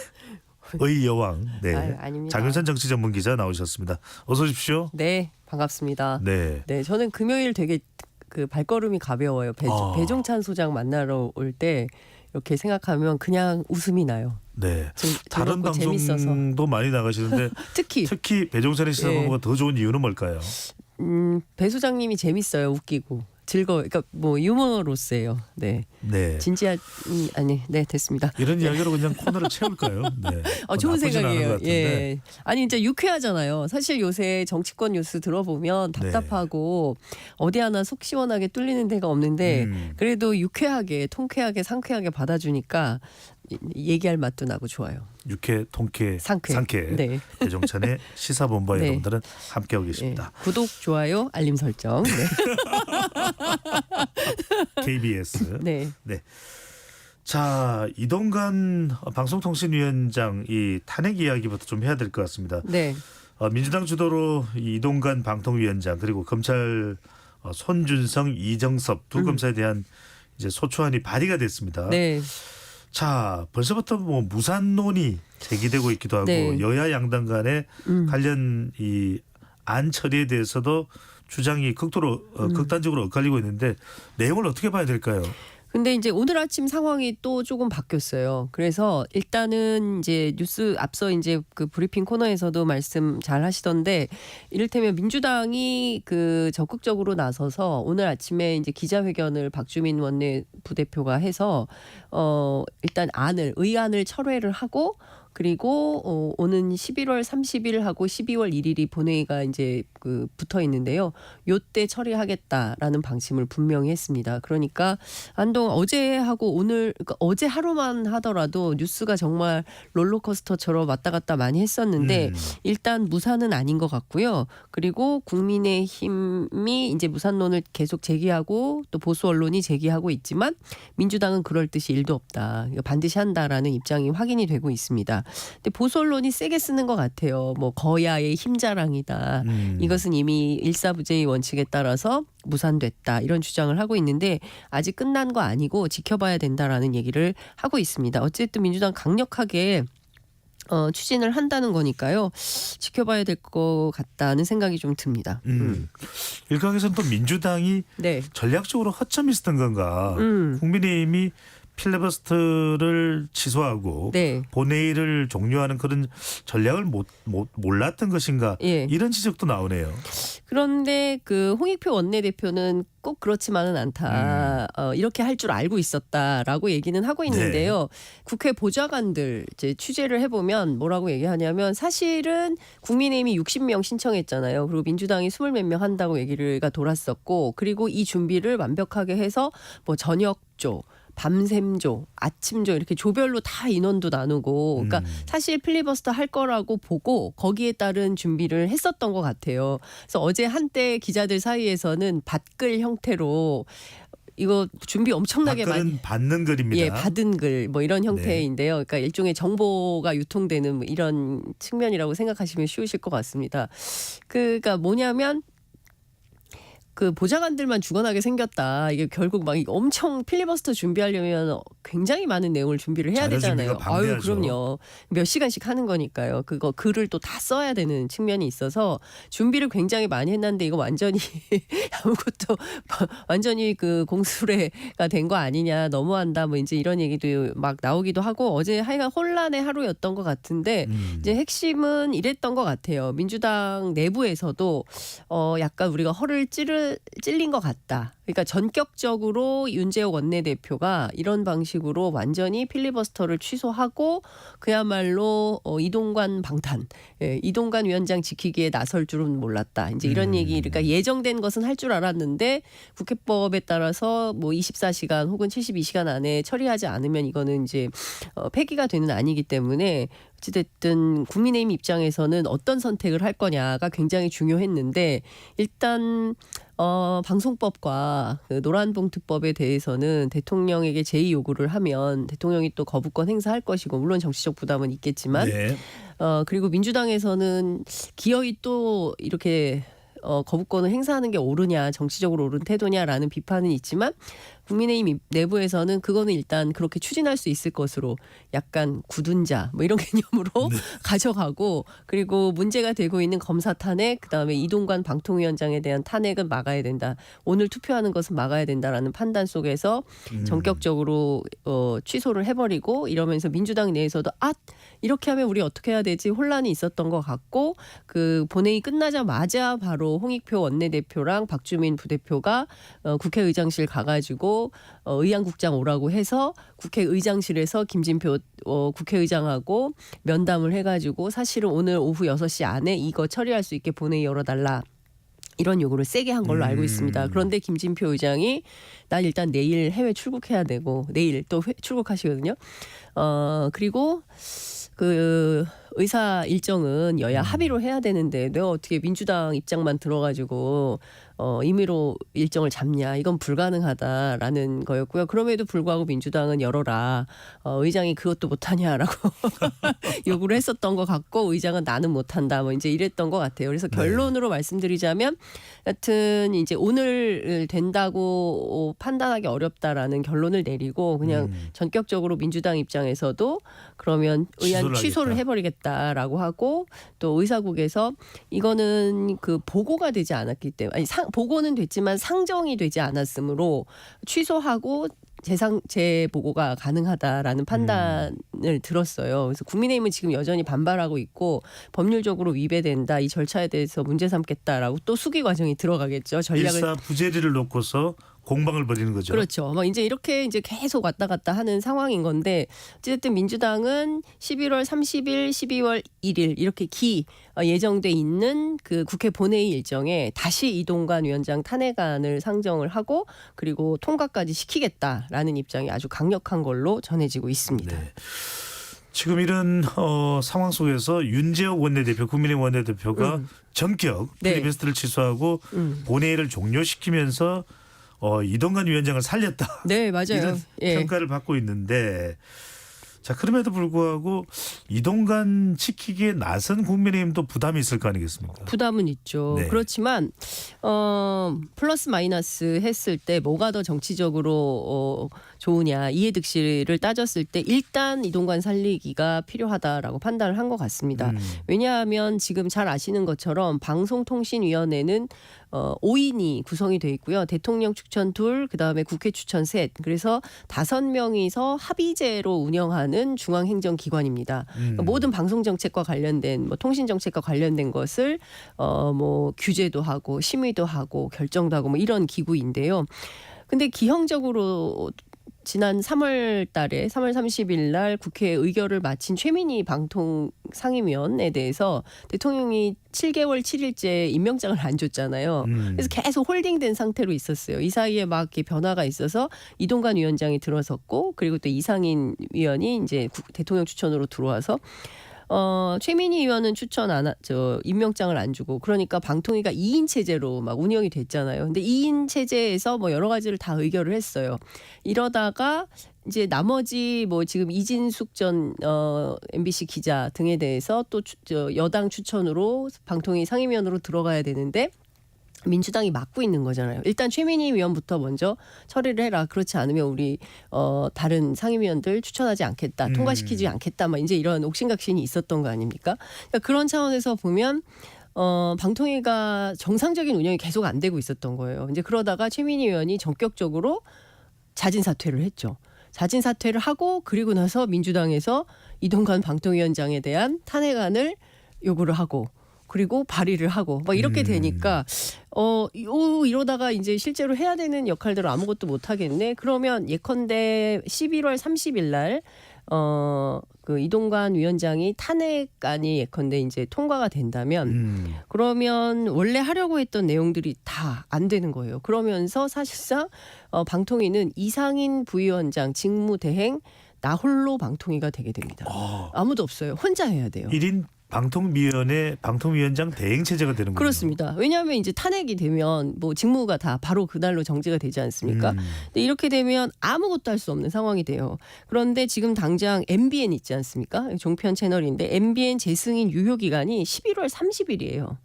의 여왕. 네. 아닙니다. 장윤선 정치 전문 기자 나오셨습니다. 어서 오십시오. 네, 반갑습니다. 네. 네, 저는 금요일 되게 그 발걸음이 가벼워요. 배종찬 소장 만나러 올 때 이렇게 생각하면 그냥 웃음이 나요. 네. 다른 방송도 재밌어서. 많이 나가시는데 특히 배종찬의 시사본부가 더 좋은 이유는 뭘까요? 배 소장님이 재밌어요. 웃기고 그러니까 뭐 유머로스예요. 네. 네. 진지한 아니, 네, 됐습니다. 이런 이야기로 그냥 코너를 채울까요? 네. 좋은 생각이에요. 예. 아니 이제 유쾌하잖아요. 사실 요새 정치권 뉴스 들어보면 답답하고 어디 하나 속 시원하게 뚫리는 데가 없는데 그래도 유쾌하게, 통쾌하게, 상쾌하게 받아주니까 얘기할 맛도 나고 좋아요. 유쾌, 통쾌, 상쾌. 네. 배종찬의 시사본부와 여러분들은 함께하고 계십니다. 네. 구독, 좋아요, 알림 설정. 네. KBS. 네. 네. 자, 이동관 방송통신위원장 이 탄핵 이야기부터 좀 해야 될 것 같습니다. 네. 민주당 주도로 이동관 방통위원장 그리고 검찰 손준성, 이정섭 두 검사에 대한 이제 소추안이 발의가 됐습니다. 네. 자, 벌써부터 뭐 무산론이 제기되고 있기도 하고 네. 여야 양당 간에 관련 이 안 처리에 대해서도 주장이 극단적으로 엇갈리고 있는데 내용을 어떻게 봐야 될까요? 근데 이제 오늘 아침 상황이 또 조금 바뀌었어요. 그래서 일단은 이제 뉴스 앞서 이제 그 브리핑 코너에서도 말씀 잘 하시던데 이를테면 민주당이 그 적극적으로 나서서 오늘 아침에 이제 기자회견을 박주민 원내 부대표가 해서 일단 의안을 철회를 하고 그리고 오는 11월 30일하고 12월 1일이 본회의가 이제 그 붙어 있는데요. 요때 처리하겠다라는 방침을 분명히 했습니다. 그러니까 한동안 어제하고 오늘 그러니까 어제 하루만 하더라도 뉴스가 정말 롤러코스터처럼 왔다 갔다 많이 했었는데 일단 무산은 아닌 것 같고요. 그리고 국민의힘이 이제 무산론을 계속 제기하고 또 보수 언론이 제기하고 있지만 민주당은 그럴 뜻이 1도 없다. 반드시 한다라는 입장이 확인이 되고 있습니다. 근데 보수 언론이 세게 쓰는 것 같아요. 뭐 거야의 힘자랑이다. 이것은 이미 일사부재의 원칙에 따라서 무산됐다. 이런 주장을 하고 있는데 아직 끝난 거 아니고 지켜봐야 된다라는 얘기를 하고 있습니다. 어쨌든 민주당 강력하게 추진을 한다는 거니까요. 지켜봐야 될 것 같다는 생각이 좀 듭니다. 일각에서는 또 민주당이 네. 전략적으로 허점이 있었던 건가. 국민의힘이 필리버스터를 취소하고 네. 본회의를 종료하는 그런 전략을 몰랐던 것인가. 예. 이런 지적도 나오네요. 그런데 그 홍익표 원내대표는 꼭 그렇지만은 않다. 이렇게 할 줄 알고 있었다라고 얘기는 하고 있는데요. 국회 보좌관들 이제 취재를 해보면 뭐라고 얘기하냐면 사실은 국민의힘이 60명 신청했잖아요. 그리고 민주당이 20 몇 명 한다고 얘기가 돌았었고 그리고 이 준비를 완벽하게 해서 뭐 저녁조 밤샘조, 아침조 이렇게 조별로 다 인원도 나누고 그러니까 사실 필리버스터 할 거라고 보고 거기에 따른 준비를 했었던 것 같아요. 그래서 어제 한때 기자들 사이에서는 밭글 형태로 이거 준비 엄청나게 많이 받는 글입니다. 예, 받은 글 뭐 이런 형태인데요. 그러니까 일종의 정보가 유통되는 뭐 이런 측면이라고 생각하시면 쉬우실 것 같습니다. 그러니까 뭐냐면 그 보좌관들만 죽어나게 생겼다. 이게 결국 막 엄청 필리버스터 준비하려면 굉장히 많은 내용을 준비를 해야 되잖아요. 아유, 그럼요. 몇 시간씩 하는 거니까요. 그거 글을 또 다 써야 되는 측면이 있어서 준비를 굉장히 많이 했는데 이거 완전히 아무것도 완전히 그 공수래가 된 거 아니냐, 너무한다. 뭐 이제 이런 얘기도 막 나오기도 하고 어제 하여간 혼란의 하루였던 것 같은데 이제 핵심은 이랬던 것 같아요. 민주당 내부에서도 약간 우리가 허를 찔린 것 같다. 그러니까 전격적으로 윤재욱 원내대표가 이런 방식으로 완전히 필리버스터를 취소하고 그야말로 이동관 방탄, 이동관 위원장 지키기에 나설 줄은 몰랐다. 이제 이런 얘기, 그러니까 예정된 것은 할 줄 알았는데 국회법에 따라서 뭐 24시간 혹은 72시간 안에 처리하지 않으면 이거는 이제 폐기가 되는 아니기 때문에 어찌됐든 국민의힘 입장에서는 어떤 선택을 할 거냐가 굉장히 중요했는데 일단 방송법과 그 노란봉투법에 대해서는 대통령에게 제의 요구를 하면 대통령이 또 거부권 행사할 것이고 물론 정치적 부담은 있겠지만 그리고 민주당에서는 기어이 또 이렇게 거부권을 행사하는 게 옳으냐, 정치적으로 옳은 태도냐라는 비판은 있지만 국민의힘 내부에서는 그거는 일단 그렇게 추진할 수 있을 것으로 약간 굳은 자 뭐 이런 개념으로 가져가고 그리고 문제가 되고 있는 검사 탄핵 그다음에 이동관 방통위원장에 대한 탄핵은 막아야 된다. 오늘 투표하는 것은 막아야 된다라는 판단 속에서 전격적으로 취소를 해버리고 이러면서 민주당 내에서도 이렇게 하면 우리 어떻게 해야 되지 혼란이 있었던 것 같고 그 본회의 끝나자마자 바로 홍익표 원내대표랑 박주민 부대표가 국회의장실 가가지고 의안국장 오라고 해서 국회의장실에서 김진표 국회의장하고 면담을 해가지고 사실은 오늘 오후 6시 안에 이거 처리할 수 있게 본회의 열어달라. 이런 요구를 세게 한 걸로 알고 있습니다. 그런데 김진표 의장이 난 일단 내일 해외 출국해야 되고 내일 또 출국하시거든요. 그리고 그 의사 일정은 여야 합의로 해야 되는데 내가 어떻게 민주당 입장만 들어가지고 임의로 일정을 잡냐 이건 불가능하다라는 거였고요. 그럼에도 불구하고 민주당은 열어라. 의장이 그것도 못하냐라고 요구를 했었던 것 같고 의장은 나는 못한다 뭐 이제 이랬던 것 같아요. 그래서 결론으로 말씀드리자면 여튼 이제 오늘 된다고 판단하기 어렵다라는 결론을 내리고 그냥 전격적으로 민주당 입장에서도 그러면 의안 취소를 해버리겠다라고 하고 또 의사국에서 이거는 그 보고가 되지 않았기 때문에 보고는 됐지만 상정이 되지 않았으므로 취소하고 재보고가 가능하다라는 판단을 들었어요. 그래서 국민의힘은 지금 여전히 반발하고 있고 법률적으로 위배된다. 이 절차에 대해서 문제 삼겠다라고 또 수기 과정이 들어가겠죠. 전략을 일사부재리를 놓고서 공방을 벌이는 거죠. 그렇죠. 막 이제 이렇게 이제 계속 왔다 갔다 하는 상황인 건데 어쨌든 민주당은 11월 30일, 12월 1일 이렇게 예정돼 있는 그 국회 본회의 일정에 다시 이동관 위원장 탄핵안을 상정을 하고 그리고 통과까지 시키겠다라는 입장이 아주 강력한 걸로 전해지고 있습니다. 네. 지금 이런 상황 속에서 윤재옥 원내대표, 국민의힘 원내대표가 전격 필리버스터를 취소하고 본회의를 종료시키면서 이동관 위원장을 살렸다. 네, 맞아요. 이런 평가를 받고 있는데 자 그럼에도 불구하고 이동관 지키기에 나선 국민의힘도 부담이 있을 거 아니겠습니까? 부담은 있죠. 네. 그렇지만 플러스 마이너스 했을 때 뭐가 더 정치적으로 좋으냐 이해득실을 따졌을 때 일단 이동관 살리기가 필요하다라고 판단을 한 것 같습니다. 왜냐하면 지금 잘 아시는 것처럼 방송통신위원회는 5인이 구성이 돼 있고요. 대통령 추천 2, 그다음에 국회 추천 3. 그래서 5명이서 합의제로 운영하는 중앙행정기관입니다. 모든 방송정책과 관련된 통신정책과 관련된 것을 뭐 규제도 하고 심의도 하고 결정도 하고 뭐 이런 기구인데요. 근데 기형적으로 지난 3월 30일 날 국회 의결을 마친 최민희 방통 상임위원에 대해서 대통령이 7개월 7일째 임명장을 안 줬잖아요. 그래서 계속 홀딩된 상태로 있었어요. 이 사이에 막 이렇게 변화가 있어서 이동관 위원장이 들어섰고 그리고 또 이상인 위원이 이제 대통령 추천으로 들어와서 최민희 의원은 임명장을 안 주고 그러니까 방통위가 2인 체제로 막 운영이 됐잖아요. 근데 2인 체제에서 뭐 여러 가지를 다 의결을 했어요. 이러다가 이제 나머지 뭐 지금 이진숙 전 MBC 기자 등에 대해서 또 여당 추천으로 방통위 상임위원으로 들어가야 되는데 민주당이 막고 있는 거잖아요. 일단 최민희 위원부터 먼저 처리를 해라. 그렇지 않으면 우리 다른 상임위원들 추천하지 않겠다. 통과시키지 않겠다. 막 이제 이런 옥신각신이 있었던 거 아닙니까? 그러니까 그런 차원에서 보면 방통위가 정상적인 운영이 계속 안 되고 있었던 거예요. 이제 그러다가 최민희 의원이 전격적으로 자진 사퇴를 했죠. 자진 사퇴를 하고 그리고 나서 민주당에서 이동관 방통위원장에 대한 탄핵안을 요구를 하고 그리고 발의를 하고 막 이렇게 되니까 이러다가 이제 실제로 해야 되는 역할대로 아무것도 못 하겠네. 그러면 예컨대 11월 30일 날 그 이동관 위원장이 탄핵안이 예컨대 이제 통과가 된다면 그러면 원래 하려고 했던 내용들이 다 안 되는 거예요. 그러면서 사실상 방통위는 이상인 부위원장 직무 대행 나 홀로 방통위가 되게 됩니다. 아무도 없어요. 혼자 해야 돼요. 1인 방통위원장 대행 체제가 되는 거죠. 그렇습니다. 왜냐하면 이제 탄핵이 되면 뭐 직무가 다 바로 그날로 정지가 되지 않습니까? 근데 이렇게 되면 아무것도 할 수 없는 상황이 돼요. 그런데 지금 당장 MBN 있지 않습니까? 종편 채널인데 MBN 재승인 유효 기간이 11월 30일이에요.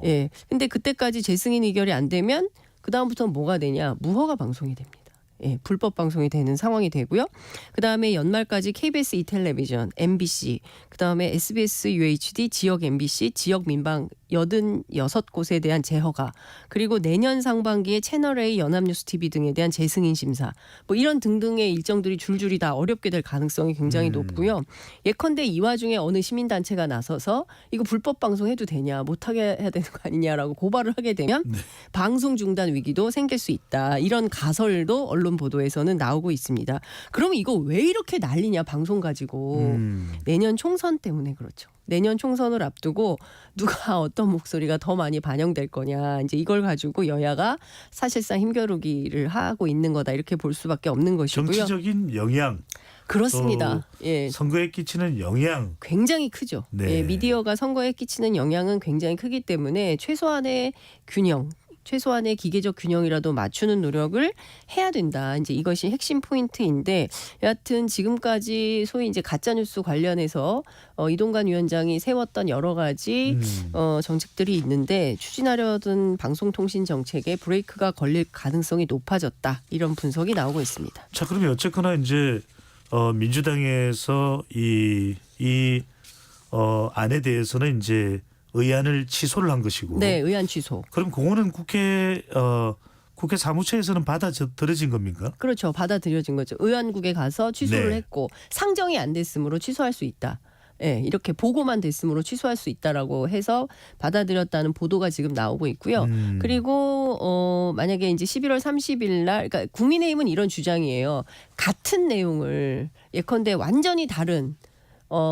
예. 근데 그때까지 재승인 의결이 안 되면 그 다음부터는 뭐가 되냐? 무허가 방송이 됩니다. 예, 불법 방송이 되는 상황이 되고요. 그다음에 연말까지 KBS 이텔레비전, MBC, 그다음에 SBS UHD, 지역 MBC, 지역 민방 86곳에 대한 재허가, 그리고 내년 상반기에 채널A, 연합뉴스TV 등에 대한 재승인 심사, 뭐 이런 등등의 일정들이 줄줄이 다 어렵게 될 가능성이 굉장히 높고요. 예컨대 이 와중에 어느 시민단체가 나서서 이거 불법 방송해도 되냐, 못하게 해야 되는 거 아니냐라고 고발을 하게 되면 방송 중단 위기도 생길 수 있다. 이런 가설도 언론 보도에서는 나오고 있습니다. 그럼 이거 왜 이렇게 난리냐, 방송 가지고. 내년 총선 때문에 그렇죠. 내년 총선을 앞두고 누가 어떤 목소리가 더 많이 반영될 거냐, 이제 이걸 가지고 여야가 사실상 힘겨루기를 하고 있는 거다, 이렇게 볼 수밖에 없는 것이고요. 정치적인 영향. 그렇습니다. 예. 선거에 끼치는 영향 굉장히 크죠. 네. 예, 미디어가 선거에 끼치는 영향은 굉장히 크기 때문에 최소한의 균형, 최소한의 기계적 균형이라도 맞추는 노력을 해야 된다. 이제 이것이 핵심 포인트인데 여하튼 지금까지 소위 이제 가짜뉴스 관련해서 이동관 위원장이 세웠던 여러 가지 정책들이 있는데 추진하려던 방송통신 정책에 브레이크가 걸릴 가능성이 높아졌다. 이런 분석이 나오고 있습니다. 자, 그러면 어쨌거나 이제 민주당에서 이 안에 대해서는 이제 의안을 취소를 한 것이고. 네, 의안 취소. 그럼 그거는 국회 사무처에서는 받아들여진 겁니까? 그렇죠. 받아들여진 거죠. 의안국에 가서 취소를 네. 했고 상정이 안 됐으므로 취소할 수 있다. 예, 이렇게 보고만 됐으므로 취소할 수 있다라고 해서 받아들였다는 보도가 지금 나오고 있고요. 그리고 만약에 이제 11월 30일 날, 그러니까 국민의힘은 이런 주장이에요. 같은 내용을 예컨대 완전히 다른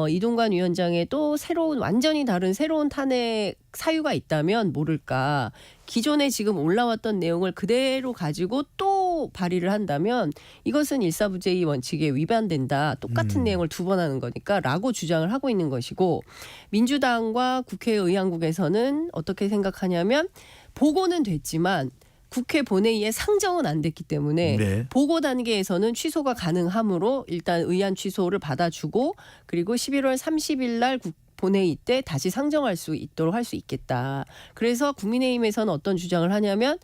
이동관 위원장의 또 완전히 다른 새로운 탄핵 사유가 있다면 모를까. 기존에 지금 올라왔던 내용을 그대로 가지고 또 발의를 한다면 이것은 일사부재의 원칙에 위반된다. 똑같은 내용을 두 번 하는 거니까 라고 주장을 하고 있는 것이고 민주당과 국회 의안국에서는 어떻게 생각하냐면 보고는 됐지만 국회 본회의에 상정은 안 됐기 때문에 네. 보고 단계에서는 취소가 가능하므로 일단 의안 취소를 받아주고 그리고 11월 30일 날 본회의 때 다시 상정할 수 있도록 할 수 있겠다. 그래서 국민의힘에서는 어떤 주장을 하냐면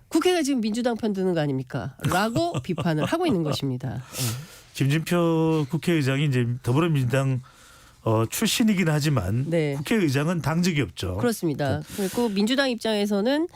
국회가 지금 민주당 편 드는 거 아닙니까? 라고 비판을 하고 있는 것입니다. 김진표 국회의장이 이제 더불어민주당 출신이긴 하지만 네. 국회의장은 당적이 없죠. 그렇습니다. 그리고 민주당 입장에서는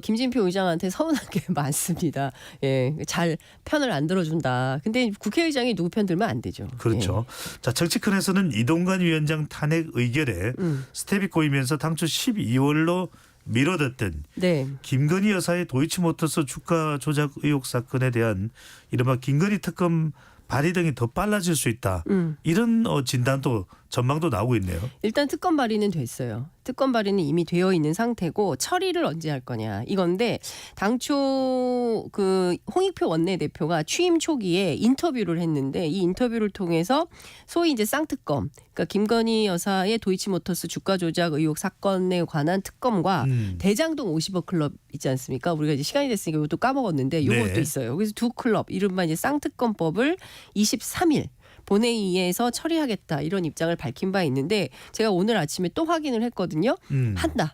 김진표 의장한테 서운한 게 많습니다. 예, 잘 편을 안 들어준다. 근데 국회의장이 누구 편 들면 안 되죠. 그렇죠. 자, 정치권에서는 이동관 위원장 탄핵 의결에 스텝이 꼬이면서 당초 12월로 미뤄졌던 네. 김건희 여사의 도이치모터스 주가 조작 의혹 사건에 대한 이른바 김건희 특검 발의 등이 더 빨라질 수 있다. 이런 진단도 전망도 나오고 있네요. 일단 특검 발의는 됐어요. 특검 발의는 이미 되어 있는 상태고 처리를 언제 할 거냐 이건데 당초 그 홍익표 원내대표가 취임 초기에 인터뷰를 했는데 이 인터뷰를 통해서 소위 이제 쌍특검, 그러니까 김건희 여사의 도이치모터스 주가 조작 의혹 사건에 관한 특검과 대장동 50억 클럽 있지 않습니까? 우리가 이제 시간이 됐으니까 이것도 까먹었는데 이것도 네. 있어요. 그래서 두 클럽 이른바 이제 쌍특검법을 23일 본회의에서 처리하겠다 이런 입장을 밝힌 바 있는데 제가 오늘 아침에 또 확인을 했거든요. 한다.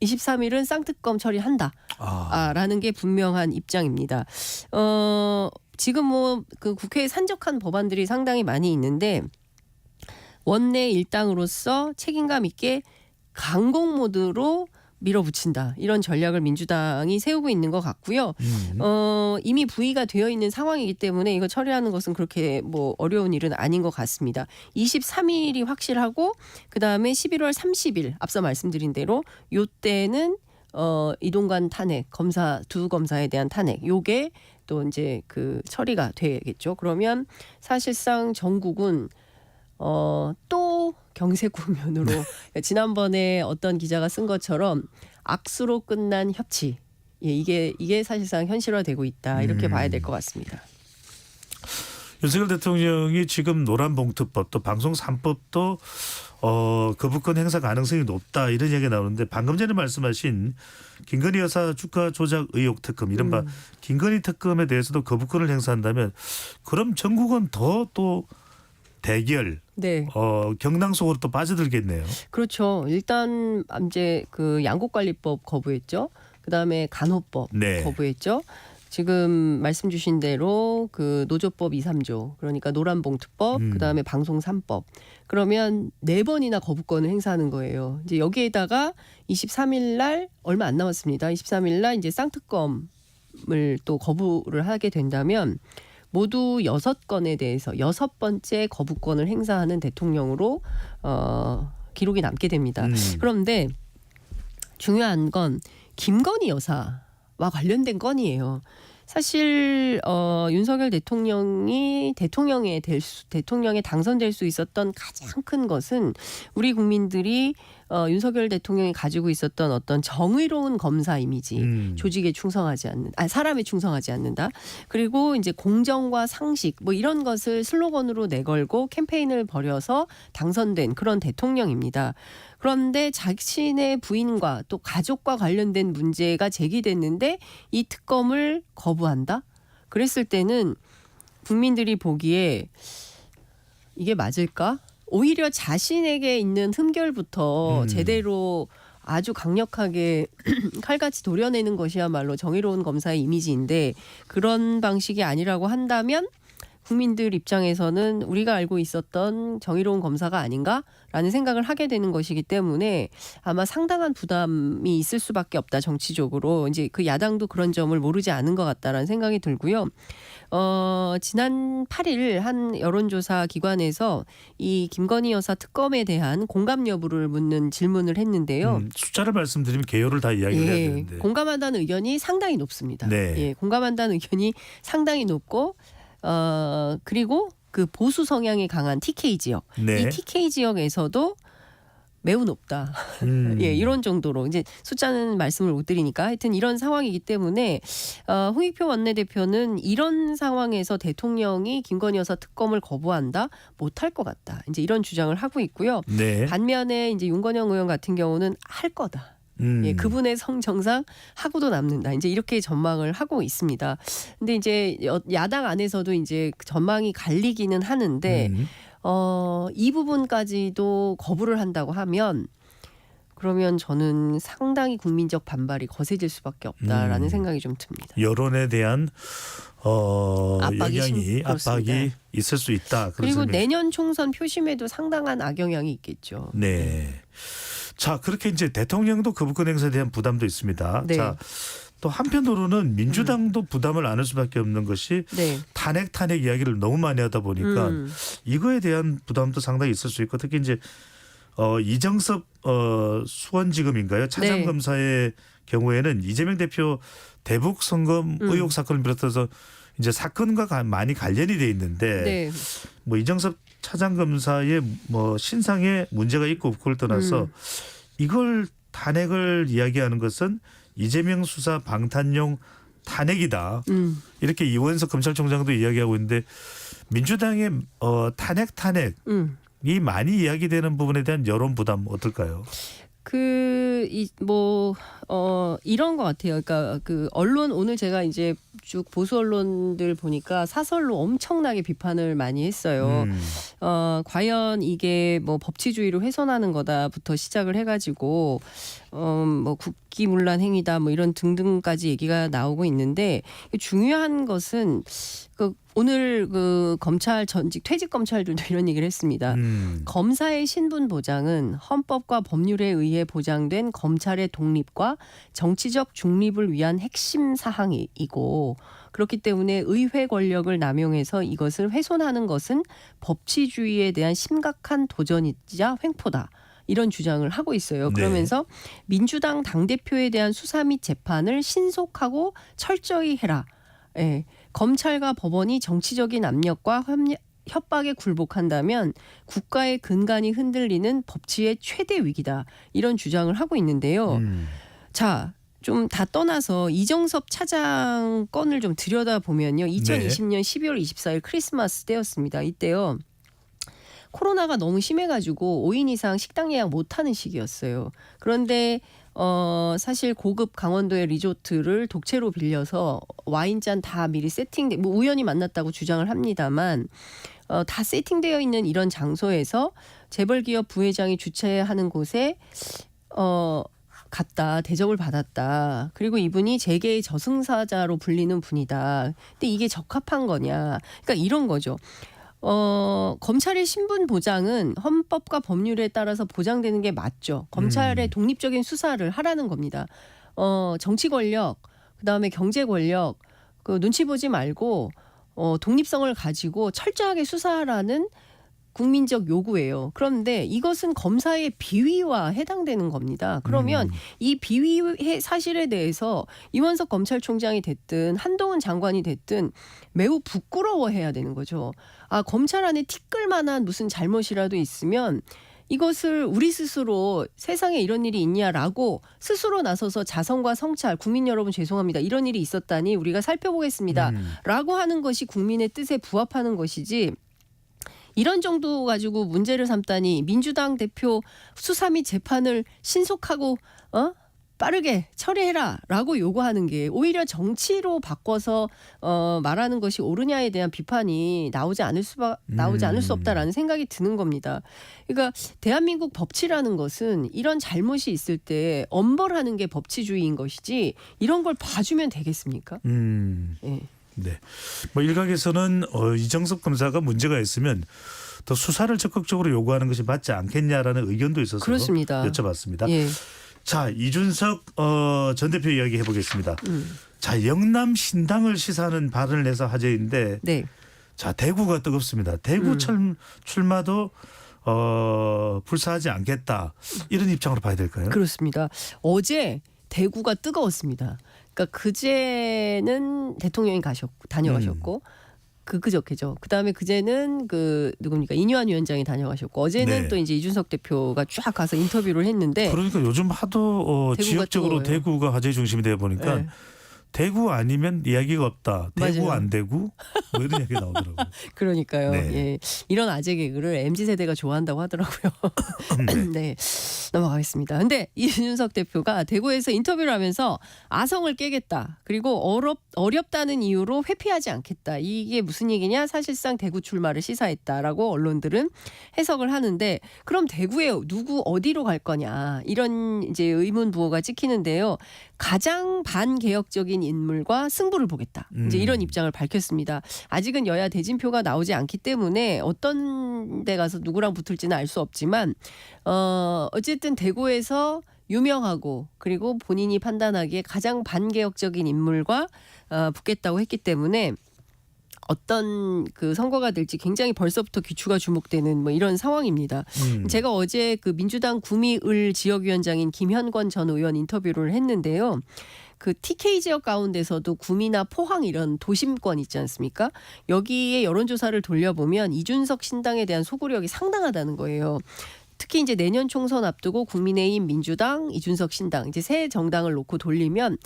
23일은 쌍특검 처리한다. 라는 게 분명한 입장입니다. 지금 뭐 그 국회에 산적한 법안들이 상당히 많이 있는데 원내 일당으로서 책임감 있게 강공 모드로 밀어붙인다. 이런 전략을 민주당이 세우고 있는 것 같고요. 이미 부의가 되어 있는 상황이기 때문에 이거 처리하는 것은 그렇게 뭐 어려운 일은 아닌 것 같습니다. 23일이 확실하고 그다음에 11월 30일 앞서 말씀드린 대로 요때는 이동관 탄핵 검사 두 검사에 대한 탄핵 요게 또 이제 그 처리가 되겠죠. 그러면 사실상 전국은 또 경색 국면으로 지난번에 어떤 기자가 쓴 것처럼 악수로 끝난 협치. 예, 이게 사실상 현실화되고 있다. 이렇게 봐야 될 것 같습니다. 윤석열 대통령이 지금 노란봉투법 또 방송 3법도 거부권 행사 가능성이 높다 이런 얘기가 나오는데 방금 전에 말씀하신 김건희 여사 주가 조작 의혹 특검 이른바 김건희 특검에 대해서도 거부권을 행사한다면 그럼 전국은 더 또 대결, 네. 경랑 속으로 또 빠져들겠네요. 그렇죠. 일단 이제 그 양곡관리법 거부했죠. 그다음에 간호법 네. 거부했죠. 지금 말씀 주신 대로 그 노조법 2, 3조 그러니까 노란봉투법 그다음에 방송 3법 그러면 4번이나 거부권을 행사하는 거예요. 이제 여기에다가 23일 날 얼마 안 남았습니다. 23일 날 이제 쌍특검을 또 거부를 하게 된다면 모두 6건에 대해서 6번째 거부권을 행사하는 대통령으로 기록이 남게 됩니다. 그런데 중요한 건 김건희 여사와 관련된 건이에요. 사실 윤석열 대통령이 대통령에 당선될 수 있었던 가장 큰 것은 우리 국민들이 윤석열 대통령이 가지고 있었던 어떤 정의로운 검사 이미지, 조직에 충성하지 않는, 사람에 충성하지 않는다. 그리고 이제 공정과 상식 뭐 이런 것을 슬로건으로 내걸고 캠페인을 벌여서 당선된 그런 대통령입니다. 그런데 자신의 부인과 또 가족과 관련된 문제가 제기됐는데 이 특검을 거부한다? 그랬을 때는 국민들이 보기에 이게 맞을까? 오히려 자신에게 있는 흠결부터 제대로 아주 강력하게 칼같이 도려내는 것이야말로 정의로운 검사의 이미지인데 그런 방식이 아니라고 한다면 국민들 입장에서는 우리가 알고 있었던 정의로운 검사가 아닌가라는 생각을 하게 되는 것이기 때문에 아마 상당한 부담이 있을 수밖에 없다. 정치적으로 이제 그 야당도 그런 점을 모르지 않은 것 같다라는 생각이 들고요. 지난 8일 한 여론조사 기관에서 이 김건희 여사 특검에 대한 공감 여부를 묻는 질문을 했는데요. 숫자를 말씀드리면 개요를 다 이야기를 해야 되는데. 공감한다는 의견이 상당히 높습니다. 네. 예, 공감한다는 의견이 상당히 높고 그리고 그 보수 성향이 강한 TK 지역, 네. 이 TK 지역에서도 매우 높다. 예, 이런 정도로 이제 숫자는 말씀을 못 드리니까 하여튼 이런 상황이기 때문에 홍익표 원내대표는 이런 상황에서 대통령이 김건희 여사 특검을 거부한다 못할 것 같다. 이제 이런 주장을 하고 있고요. 네. 반면에 이제 윤건영 의원 같은 경우는 할 거다. 예, 그분의 성정상 하고도 남는다. 이제 이렇게 전망을 하고 있습니다. 근데 이제 야당 안에서도 이제 전망이 갈리기는 하는데 이 부분까지도 거부를 한다고 하면 그러면 저는 상당히 국민적 반발이 거세질 수밖에 없다라는 생각이 좀 듭니다. 여론에 대한 압박이 압박이 있을 수 있다. 그리고 내년 총선 표심에도 상당한 악영향이 있겠죠. 네. 자, 그렇게 이제 대통령도 거부권 행사에 대한 부담도 있습니다. 네. 자, 또 한편으로는 민주당도 부담을 안을 수밖에 없는 것이 네. 탄핵 이야기를 너무 많이 하다 보니까 이거에 대한 부담도 상당히 있을 수 있고 특히 이제 이정섭 수원지검인가요? 차장검사의 경우에는 이재명 대표 대북 선거 의혹 사건을 비롯해서 이제 사건과 많이 관련이 돼 있는데 네. 뭐 이정섭 차장검사의 뭐 신상에 문제가 있고 없고를 떠나서 이걸 탄핵을 이야기하는 것은 이재명 수사 방탄용 탄핵이다. 이렇게 이원석 검찰총장도 이야기하고 있는데 민주당의 탄핵이 많이 이야기되는 부분에 대한 여론 부담 어떨까요? 이런 것 같아요. 그러니까 그 언론 오늘 제가 이제 쭉 보수 언론들 보니까 사설로 엄청나게 비판을 많이 했어요. 과연 이게 뭐 법치주의를 훼손하는 거다부터 시작을 해가지고 뭐 국기문란 행위다 뭐 이런 등등까지 얘기가 나오고 있는데 중요한 것은 오늘 그 검찰 전직 퇴직 검찰들도 이런 얘기를 했습니다. 검사의 신분 보장은 헌법과 법률에 의해 보장된 검찰의 독립과 정치적 중립을 위한 핵심 사항이고 그렇기 때문에 의회 권력을 남용해서 이것을 훼손하는 것은 법치주의에 대한 심각한 도전이자 횡포다. 이런 주장을 하고 있어요. 그러면서 민주당 당대표에 대한 수사 및 재판을 신속하고 철저히 해라. 예. 검찰과 법원이 정치적인 압력과 협박에 굴복한다면 국가의 근간이 흔들리는 법치의 최대 위기다. 이런 주장을 하고 있는데요. 자, 좀 다 떠나서 이정섭 차장 건을 좀 들여다보면요. 2020년 12월 24일 크리스마스 때였습니다. 이때요. 코로나가 너무 심해가지고 5인 이상 식당 예약 못하는 시기였어요. 그런데 사실 고급 강원도의 리조트를 독채로 빌려서 와인잔 다 미리 세팅돼 뭐 우연히 만났다고 주장을 합니다만 다 세팅되어 있는 이런 장소에서 재벌기업 부회장이 주최하는 곳에 갔다 대접을 받았다. 그리고 이분이 재계의 저승사자로 불리는 분이다. 근데 이게 적합한 거냐? 그러니까 이런 거죠. 검찰의 신분 보장은 헌법과 법률에 따라서 보장되는 게 맞죠. 검찰의 독립적인 수사를 하라는 겁니다. 정치 권력, 그다음에 경제 권력, 그 눈치 보지 말고 독립성을 가지고 철저하게 수사하라는 국민적 요구예요. 그런데 이것은 검사의 비위와 해당되는 겁니다. 그러면 이 비위 사실에 대해서 이원석 검찰총장이 됐든 한동훈 장관이 됐든 매우 부끄러워해야 되는 거죠. 아, 검찰 안에 티끌 만한 무슨 잘못이라도 있으면 이것을 우리 스스로 세상에 이런 일이 있냐라고 스스로 나서서 자성과 성찰, 국민 여러분 죄송합니다. 이런 일이 있었다니 우리가 살펴보겠습니다. 라고 하는 것이 국민의 뜻에 부합하는 것이지 이런 정도 가지고 문제를 삼다니 민주당 대표 수사 및 재판을 신속하고 빠르게 처리해라라고 요구하는 게 오히려 정치로 바꿔서 말하는 것이 옳으냐에 대한 비판이 나오지 않을 수 없다라는 생각이 드는 겁니다. 그러니까 대한민국 법치라는 것은 이런 잘못이 있을 때 엄벌하는 게 법치주의인 것이지 이런 걸 봐주면 되겠습니까? 네. 네. 뭐 일각에서는 이정섭 검사가 문제가 있으면 더 수사를 적극적으로 요구하는 것이 맞지 않겠냐라는 의견도 있어서 그렇습니다. 여쭤봤습니다. 예. 자, 이준석 전 대표 이야기 해보겠습니다. 자, 영남 신당을 시사하는 발언을 내서 화제인데, 네. 자, 대구가 뜨겁습니다. 대구 출마도 불사하지 않겠다, 이런 입장으로 봐야 될까요? 그렇습니다. 어제 대구가 뜨거웠습니다. 그러니까 그제는 대통령이 다녀가셨고. 그저께죠. 그다음에 그제는 누굽니까? 이뇨한 위원장이 다녀가셨고 어제는 네. 또 이제 이준석 대표가 쫙 가서 인터뷰를 했는데 그러니까 요즘 하도 지역적으로 뜨거워요. 대구가 화제 중심이 되어 보니까 네. 대구 아니면 이야기가 없다. 대구 맞아요. 안 대구? 뭐 이런 얘기 나오더라고요. 그러니까요. 네. 예. 이런 아재 개그를 MZ세대가 좋아한다고 하더라고요. 네. 넘어가겠습니다. 근데 이준석 대표가 대구에서 인터뷰를 하면서 아성을 깨겠다. 그리고 어렵다는 이유로 회피하지 않겠다. 이게 무슨 얘기냐? 사실상 대구 출마를 시사했다라고 언론들은 해석을 하는데 그럼 대구에 어디로 갈 거냐? 이런 이제 의문 부호가 찍히는데요. 가장 반개혁적인 인물과 승부를 보겠다. 이제 이런 입장을 밝혔습니다. 아직은 여야 대진표가 나오지 않기 때문에 어떤 데 가서 누구랑 붙을지는 알 수 없지만 어쨌든 대구에서 유명하고 그리고 본인이 판단하기에 가장 반개혁적인 인물과 붙겠다고 했기 때문에 어떤 선거가 될지 굉장히 벌써부터 귀추가 주목되는 뭐 이런 상황입니다. 제가 어제 민주당 구미을 지역위원장인 김현권 전 의원 인터뷰를 했는데요. TK 지역 가운데서도 구미나 포항 이런 도심권 있지 않습니까? 여기에 여론조사를 돌려보면 이준석 신당에 대한 소구력이 상당하다는 거예요. 특히 이제 내년 총선 앞두고 국민의힘, 민주당, 이준석 신당 이제 세 정당을 놓고 돌리면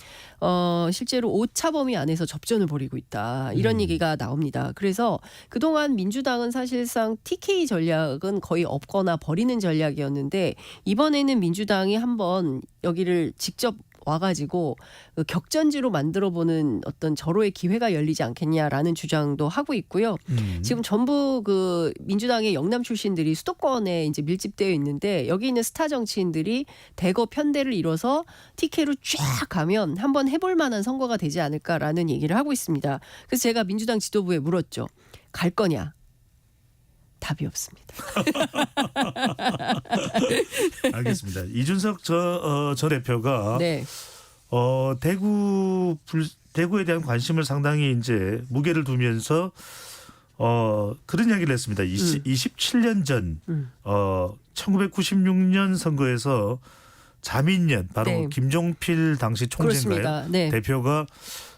실제로 오차 범위 안에서 접전을 벌이고 있다. 이런 얘기가 나옵니다. 그래서 그동안 민주당은 사실상 TK 전략은 거의 없거나 버리는 전략이었는데 이번에는 민주당이 한번 여기를 직접 와가지고 격전지로 만들어보는 어떤 절호의 기회가 열리지 않겠냐라는 주장도 하고 있고요. 지금 전부 민주당의 영남 출신들이 수도권에 이제 밀집되어 있는데 여기 있는 스타 정치인들이 대거 편대를 이뤄서 TK로 쫙 가면 한번 해볼 만한 선거가 되지 않을까라는 얘기를 하고 있습니다. 그래서 제가 민주당 지도부에 물었죠. 갈 거냐? 답이 없습니다. 알겠습니다. 이준석 저 대표가 네. 대구에 대한 관심을 상당히 이제 무게를 두면서 그런 이야기를 했습니다. 27년 전 1996년 선거에서 자민련 바로 네. 김종필 당시 총재인가요? 네. 대표가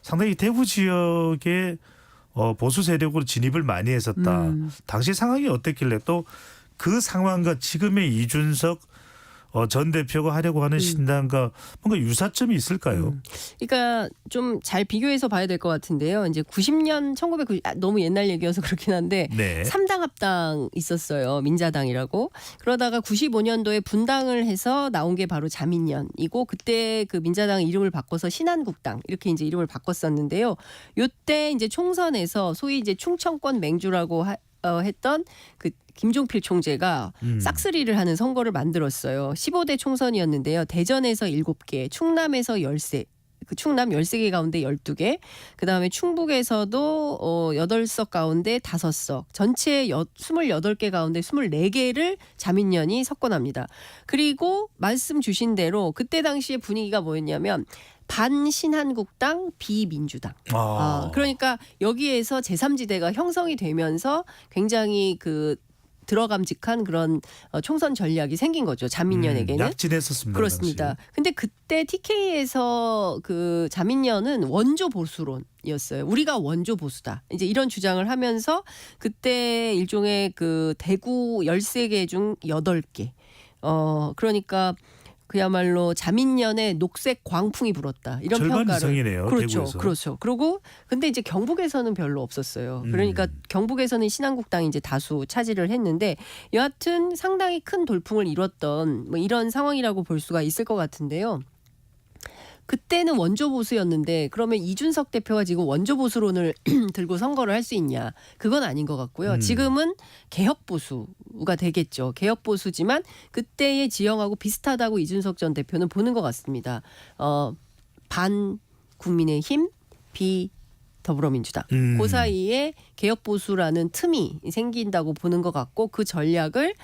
상당히 대구 지역에 보수 세력으로 진입을 많이 했었다. 당시 상황이 어땠길래 또 그 상황과 지금의 이준석 전 대표가 하려고 하는 신당과 뭔가 유사점이 있을까요? 그러니까 좀 잘 비교해서 봐야 될 것 같은데요. 이제 90년 1990 너무 옛날 얘기여서 그렇긴 한데 네. 3당 합당 있었어요. 민자당이라고. 그러다가 95년도에 분당을 해서 나온 게 바로 자민련이고 그때 민자당 이름을 바꿔서 신한국당 이렇게 이제 이름을 바꿨었는데요. 요때 이제 총선에서 소위 이제 충청권 맹주라고 했던 김종필 총재가 싹쓸이를 하는 선거를 만들었어요. 15대 총선이었는데요. 대전에서 7개, 충남에서 13. 충남 13개 가운데 12개, 그다음에 충북에서도 8석 가운데 5석, 전체 28개 가운데 24개를 자민련이 석권합니다. 그리고 말씀 주신 대로 그때 당시에 분위기가 뭐였냐면 반신한국당, 비민주당. 그러니까 여기에서 제3지대가 형성이 되면서 굉장히 들어감직한 그런 총선 전략이 생긴 거죠. 자민련에게는. 약진했었습니다. 그렇습니다. 당시. 근데 그때 TK에서 자민련은 원조 보수론이었어요. 우리가 원조 보수다. 이제 이런 주장을 하면서 그때 일종의 대구 13개 중 8개. 그러니까 그야말로 자민련의 녹색 광풍이 불었다. 이런 절반 평가를. 이상이네요. 그렇죠. 대구에서. 그렇죠. 그리고 근데 이제 경북에서는 별로 없었어요. 그러니까 경북에서는 신한국당이 이제 다수 차지를 했는데 여하튼 상당히 큰 돌풍을 이뤘던 뭐 이런 상황이라고 볼 수가 있을 것 같은데요. 그때는 원조 보수였는데 그러면 이준석 대표가 지금 원조 보수론을 들고 선거를 할 수 있냐? 그건 아닌 것 같고요. 지금은 개혁 보수가 되겠죠. 개혁 보수지만 그때의 지형하고 비슷하다고 이준석 전 대표는 보는 것 같습니다. 반 국민의힘, 비 더불어민주당 그 사이에 개혁보수라는 틈이 생긴다고 보는 것 같고 그 전략을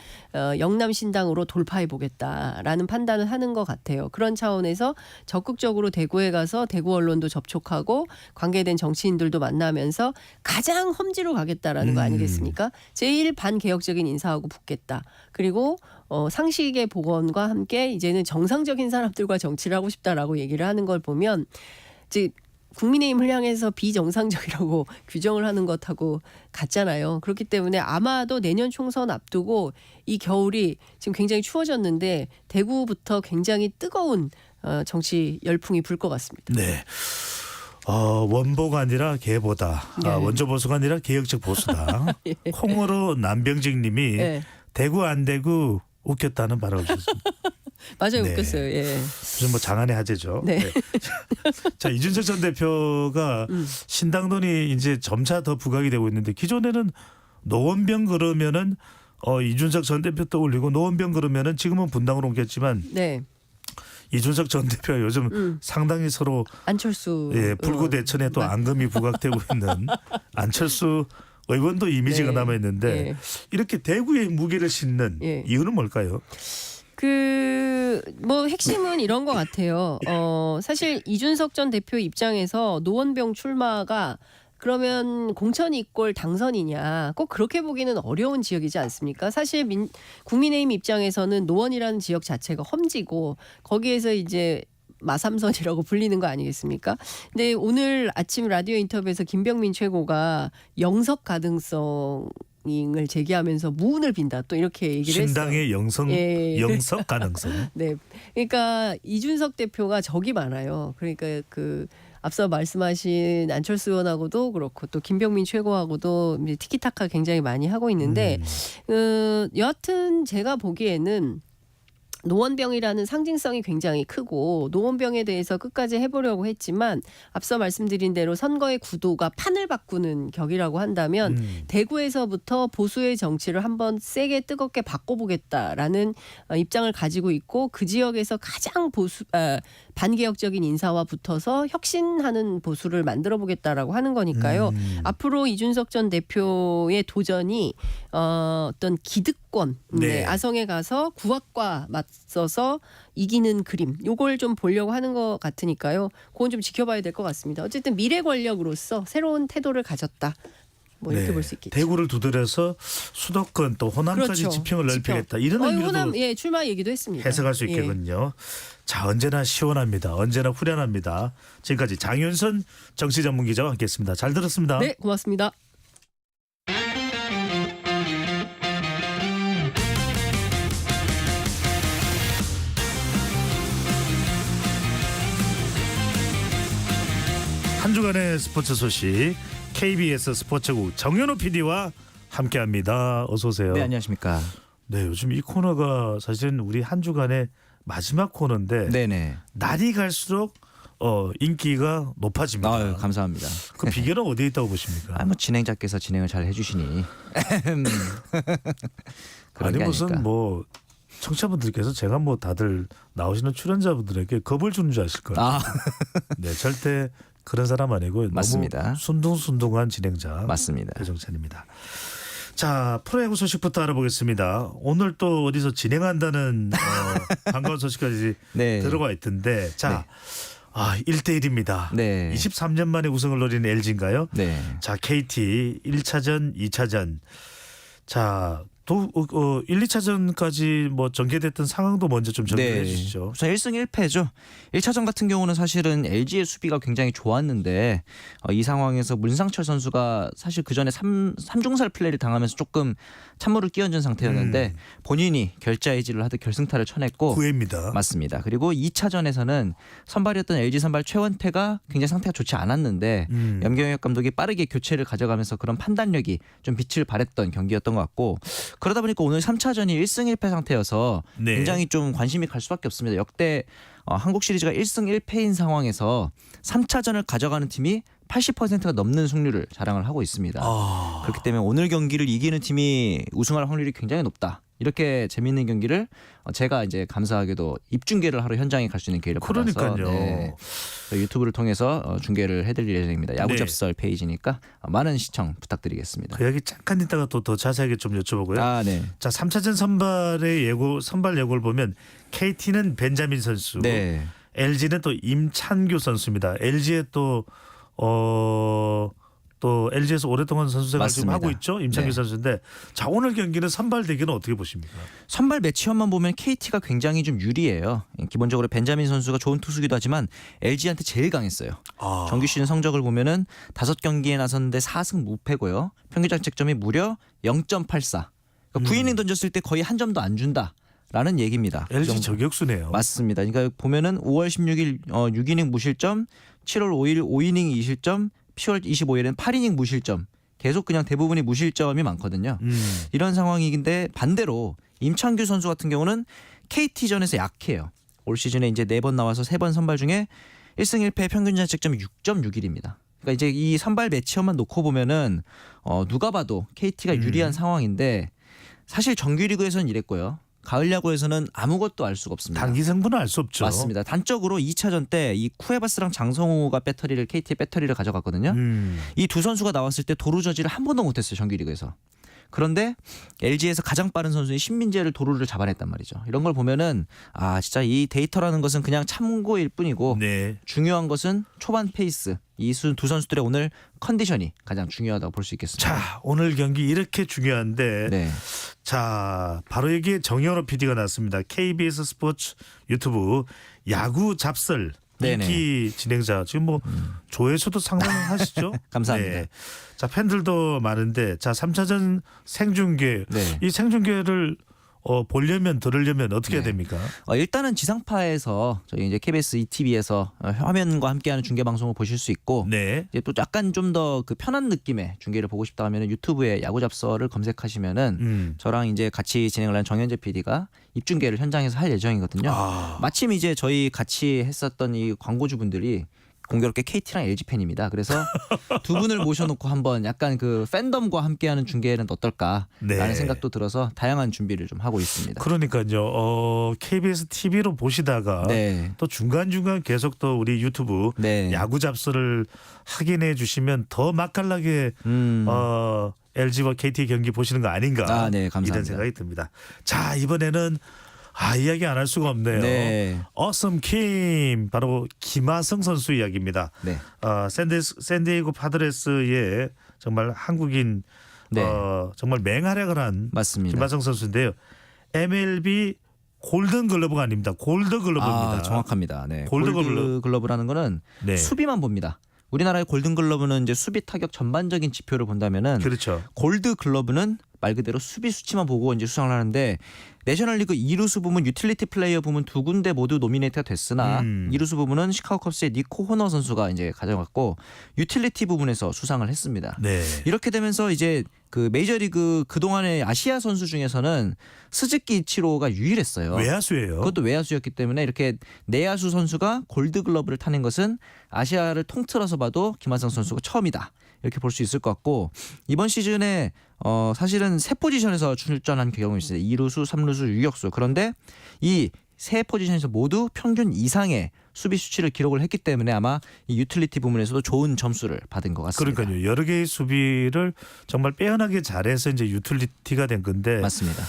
영남신당으로 돌파해보겠다라는 판단을 하는 것 같아요. 그런 차원에서 적극적으로 대구에 가서 대구 언론도 접촉하고 관계된 정치인들도 만나면서 가장 험지로 가겠다라는 거 아니겠습니까? 제일 반개혁적인 인사하고 붙겠다. 그리고 상식의 복원과 함께 이제는 정상적인 사람들과 정치를 하고 싶다라고 얘기를 하는 걸 보면 이제 국민의힘을 향해서 비정상적이라고 규정을 하는 것하고 같잖아요. 그렇기 때문에 아마도 내년 총선 앞두고 이 겨울이 지금 굉장히 추워졌는데 대구부터 굉장히 뜨거운 정치 열풍이 불 것 같습니다. 네. 원보가 아니라 개보다. 네. 원조 보수가 아니라 개혁적 보수다. 예. 콩으로 남병직 님이 네. 대구 안 대구 웃겼다는 발언을 주셨습니다. 맞아요. 네. 웃겼어요. 예. 무슨 뭐 장안의 화제죠. 네. 자, 이준석 전 대표가 신당론이 이제 점차 더 부각이 되고 있는데 기존에는 노원병 그러면은 이준석 전 대표 떠올리고 노원병 그러면은 지금은 분당으로 옮겼지만 네. 이준석 전 대표가 요즘 상당히 서로 안철수 불구 대천에 또 앙금이 부각되고 있는 안철수 의원도 이미지가 네. 남아 있는데 네. 이렇게 대구에 무게를 싣는 예. 이유는 뭘까요? 뭐 핵심은 이런 것 같아요. 사실 이준석 전 대표 입장에서 노원병 출마가 그러면 공천 이꼴 당선이냐 꼭 그렇게 보기는 어려운 지역이지 않습니까? 사실 국민의힘 입장에서는 노원이라는 지역 자체가 험지고 거기에서 이제 마삼선이라고 불리는 거 아니겠습니까? 근데 오늘 아침 라디오 인터뷰에서 김병민 최고가 영석 가능성 을 제기하면서 무운을 빈다 또 이렇게 얘기를 했어요. 신당의 영석 가능성. 네, 그러니까 이준석 대표가 적이 많아요. 그러니까 앞서 말씀하신 안철수 의원하고도 그렇고 또 김병민 최고하고도 이제 티키타카 굉장히 많이 하고 있는데 여하튼 제가 보기에는 노원병이라는 상징성이 굉장히 크고 노원병에 대해서 끝까지 해보려고 했지만 앞서 말씀드린 대로 선거의 구도가 판을 바꾸는 격이라고 한다면 대구에서부터 보수의 정치를 한번 세게 뜨겁게 바꿔보겠다라는 입장을 가지고 있고 그 지역에서 가장 반개혁적인 인사와 붙어서 혁신하는 보수를 만들어보겠다라고 하는 거니까요. 앞으로 이준석 전 대표의 도전이 어떤 기득권, 네. 아성에 가서 구학과 맞서서 이기는 그림, 요걸 좀 보려고 하는 것 같으니까요. 그건 좀 지켜봐야 될 것 같습니다. 어쨌든 미래 권력으로서 새로운 태도를 가졌다. 뭐 이렇게 볼 수 있겠죠. 대구를 두드려서 수도권 또 호남까지 그렇죠. 지평을 넓히겠다. 이런 의미로도 호남 출마 얘기도 했습니다. 해석할 수 있겠군요. 자, 언제나 시원합니다. 언제나 후련합니다. 지금까지 장윤선 정치전문기자와 함께했습니다. 잘 들었습니다. 네, 고맙습니다. 한 주간의 스포츠 소식 KBS 스포츠국 정현호 PD와 함께합니다. 어서 오세요. 네, 안녕하십니까. 네, 요즘 이 코너가 사실은 우리 한 주간의 마지막 코너인데 네네. 날이 갈수록 인기가 높아집니다. 아유, 감사합니다. 그 비결은 어디에 있다고 보십니까? 뭐 진행자께서 진행을 잘 해주시니. 아니 무슨 뭐 청취자분들께서 제가 뭐 다들 나오시는 출연자분들에게 겁을 주는 줄 아실 거예요. 네, 절대 그런 사람 아니고 맞습니다. 너무 순둥순둥한 진행자. 맞습니다. 배정찬입니다. 자, 프로야구 소식부터 알아보겠습니다. 오늘 또 어디서 진행한다는 반가운 소식까지 네. 들어와 있던데 자. 네. 1대1입니다. 네. 23년 만에 우승을 노린 LG인가요? 네. 자, KT 1차전, 2차전. 자, 또 1, 2차전까지 뭐 전개됐던 상황도 먼저 좀 정리해 주시죠. 우선 1승 1패죠. 1차전 같은 경우는 사실은 LG의 수비가 굉장히 좋았는데 이 상황에서 문상철 선수가 사실 그전에 3중살 플레이를 당하면서 조금 찬물을 끼얹은 상태였는데 본인이 결자해지를 하듯 결승타를 쳐냈고 9회입니다. 맞습니다. 그리고 2차전에서는 선발이었던 LG 선발 최원태가 굉장히 상태가 좋지 않았는데 염경엽 감독이 빠르게 교체를 가져가면서 그런 판단력이 좀 빛을 발했던 경기였던 것 같고 그러다 보니까 오늘 3차전이 1승 1패 상태여서 네. 굉장히 좀 관심이 갈 수밖에 없습니다. 역대 한국 시리즈가 1승 1패인 상황에서 3차전을 가져가는 팀이 80%가 넘는 승률을 자랑을 하고 있습니다. 그렇기 때문에 오늘 경기를 이기는 팀이 우승할 확률이 굉장히 높다. 이렇게 재미있는 경기를 제가 이제 감사하게도 입중계를 하러 현장에 갈 수 있는 기회를 받아서 그러니까요. 유튜브를 통해서 중계를 해드릴 예정입니다. 야구 네. 잡설 페이지니까 많은 시청 부탁드리겠습니다. 그 이야기 잠깐 있다가 또 더 자세하게 좀 여쭤보고요. 네. 자, 3차전 선발 예고를 보면 KT는 벤자민 선수, 네. LG는 또 임찬규 선수입니다. LG에 또 LG에서 오랫동안 선수 생활 지금 하고 있죠. 임창규 네. 선수인데 자 오늘 경기는 선발 대결은 어떻게 보십니까? 선발 매치업만 보면 KT가 굉장히 좀 유리해요. 기본적으로 벤자민 선수가 좋은 투수기도 하지만 LG한테 제일 강했어요. 정규 시즌 성적을 보면은 5경기에 나섰는데 4승 무패고요. 평균 자책점이 무려 0.84. 그러니까 9이닝 던졌을 때 거의 한 점도 안 준다라는 얘기입니다. LG 저격수네요. 맞습니다. 그러니까 보면은 5월 16일 6이닝 무실점, 7월 5일 5이닝 2실점, 10월 25일에는 8이닝 무실점. 계속 그냥 대부분이 무실점이 많거든요. 이런 상황인데 반대로 임창규 선수 같은 경우는 KT전에서 약해요. 올 시즌에 이제 4번 나와서 3번 선발 중에 1승 1패 평균 자책점이 6.61입니다. 그러니까 이제 이 선발 매치업만 놓고 보면은 누가 봐도 KT가 유리한 상황인데 사실 정규리그에서는 이랬고요. 가을 야구에서는 아무것도 알 수가 없습니다. 단기 승부는 알 수 없죠. 맞습니다. 단적으로 2차전 때 이 쿠에바스랑 장성호가 KT의 배터리를 가져갔거든요. 이 두 선수가 나왔을 때 도루 저지를 한 번도 못했어요. 정규리그에서. 그런데 LG에서 가장 빠른 선수인 신민재를 도루를 잡아냈단 말이죠. 이런 걸 보면은 진짜 이 데이터라는 것은 그냥 참고일 뿐이고 중요한 것은 초반 페이스. 이 두 선수들의 오늘 컨디션이 가장 중요하다고 볼 수 있겠습니다. 자 오늘 경기 이렇게 중요한데 자 바로 여기에 정현호 PD가 나왔습니다. KBS 스포츠 유튜브 야구 잡설 인기 진행자 지금 뭐 조회수도 상당하시죠? 감사합니다. 네. 자 팬들도 많은데 자 3차전 생중계 이 생중계를 보려면 들으려면 어떻게 해야 됩니까? 일단은 지상파에서 저희 이제 KBS ETV에서 화면과 함께하는 중계 방송을 보실 수 있고 이제 또 약간 좀 더 그 편한 느낌의 중계를 보고 싶다 하면은 유튜브에 야구 잡설을 검색하시면은 저랑 이제 같이 진행을 한 정현재 PD가 입중계를 현장에서 할 예정이거든요. 마침 이제 저희 같이 했었던 이 광고주분들이 공교롭게 KT랑 LG 팬입니다. 그래서 두 분을 모셔놓고 한번 약간 그 팬덤과 함께하는 중계는 어떨까라는 생각도 들어서 다양한 준비를 좀 하고 있습니다. 그러니까요. KBS TV로 보시다가 또 중간중간 계속 또 우리 유튜브 야구 잡설을 확인해 주시면 더 맛깔나게 LG와 KT 경기 보시는 거 아닌가 감사합니다. 이런 생각이 듭니다. 자 이번에는 이야기 안 할 수가 없네요. 어썸 킴 바로 김하성 선수 이야기입니다. 샌디에이고 파드레스의 정말 한국인 정말 맹활약을 한 김하성 선수인데요. MLB 골든글러브가 아닙니다. 골드글러브입니다. 정확합니다. 골드글러브라는 거는 수비만 봅니다. 우리나라의 골든글러브는 이제 수비 타격 전반적인 지표를 본다면은 골드글러브는 말 그대로 수비 수치만 보고 이제 수상을 하는데 내셔널리그 2루수 부문, 유틸리티 플레이어 부문 두 군데 모두 노미네이트가 됐으나 2루수 부문은 시카고 컵스의 니코 호너 선수가 이제 가져갔고 유틸리티 부분에서 수상을 했습니다. 이렇게 되면서 이제 그 메이저리그 그동안의 아시아 선수 중에서는 스즈키 이치로가 유일했어요. 외야수예요. 그것도 외야수였기 때문에 이렇게 내야수 선수가 골드글러브를 타는 것은 아시아를 통틀어서 봐도 김하성 선수가 처음이다. 이렇게 볼 수 있을 것 같고 이번 시즌에 사실은 세 포지션에서 출전한 경험이 있어요. 2루수, 3루수, 유격수. 그런데 이 세 포지션에서 모두 평균 이상의 수비 수치를 기록을 했기 때문에 아마 이 유틸리티 부문에서도 좋은 점수를 받은 것 같습니다. 그러니까요. 여러 개의 수비를 정말 빼어나게 잘해서 이제 유틸리티가 된 건데 맞습니다.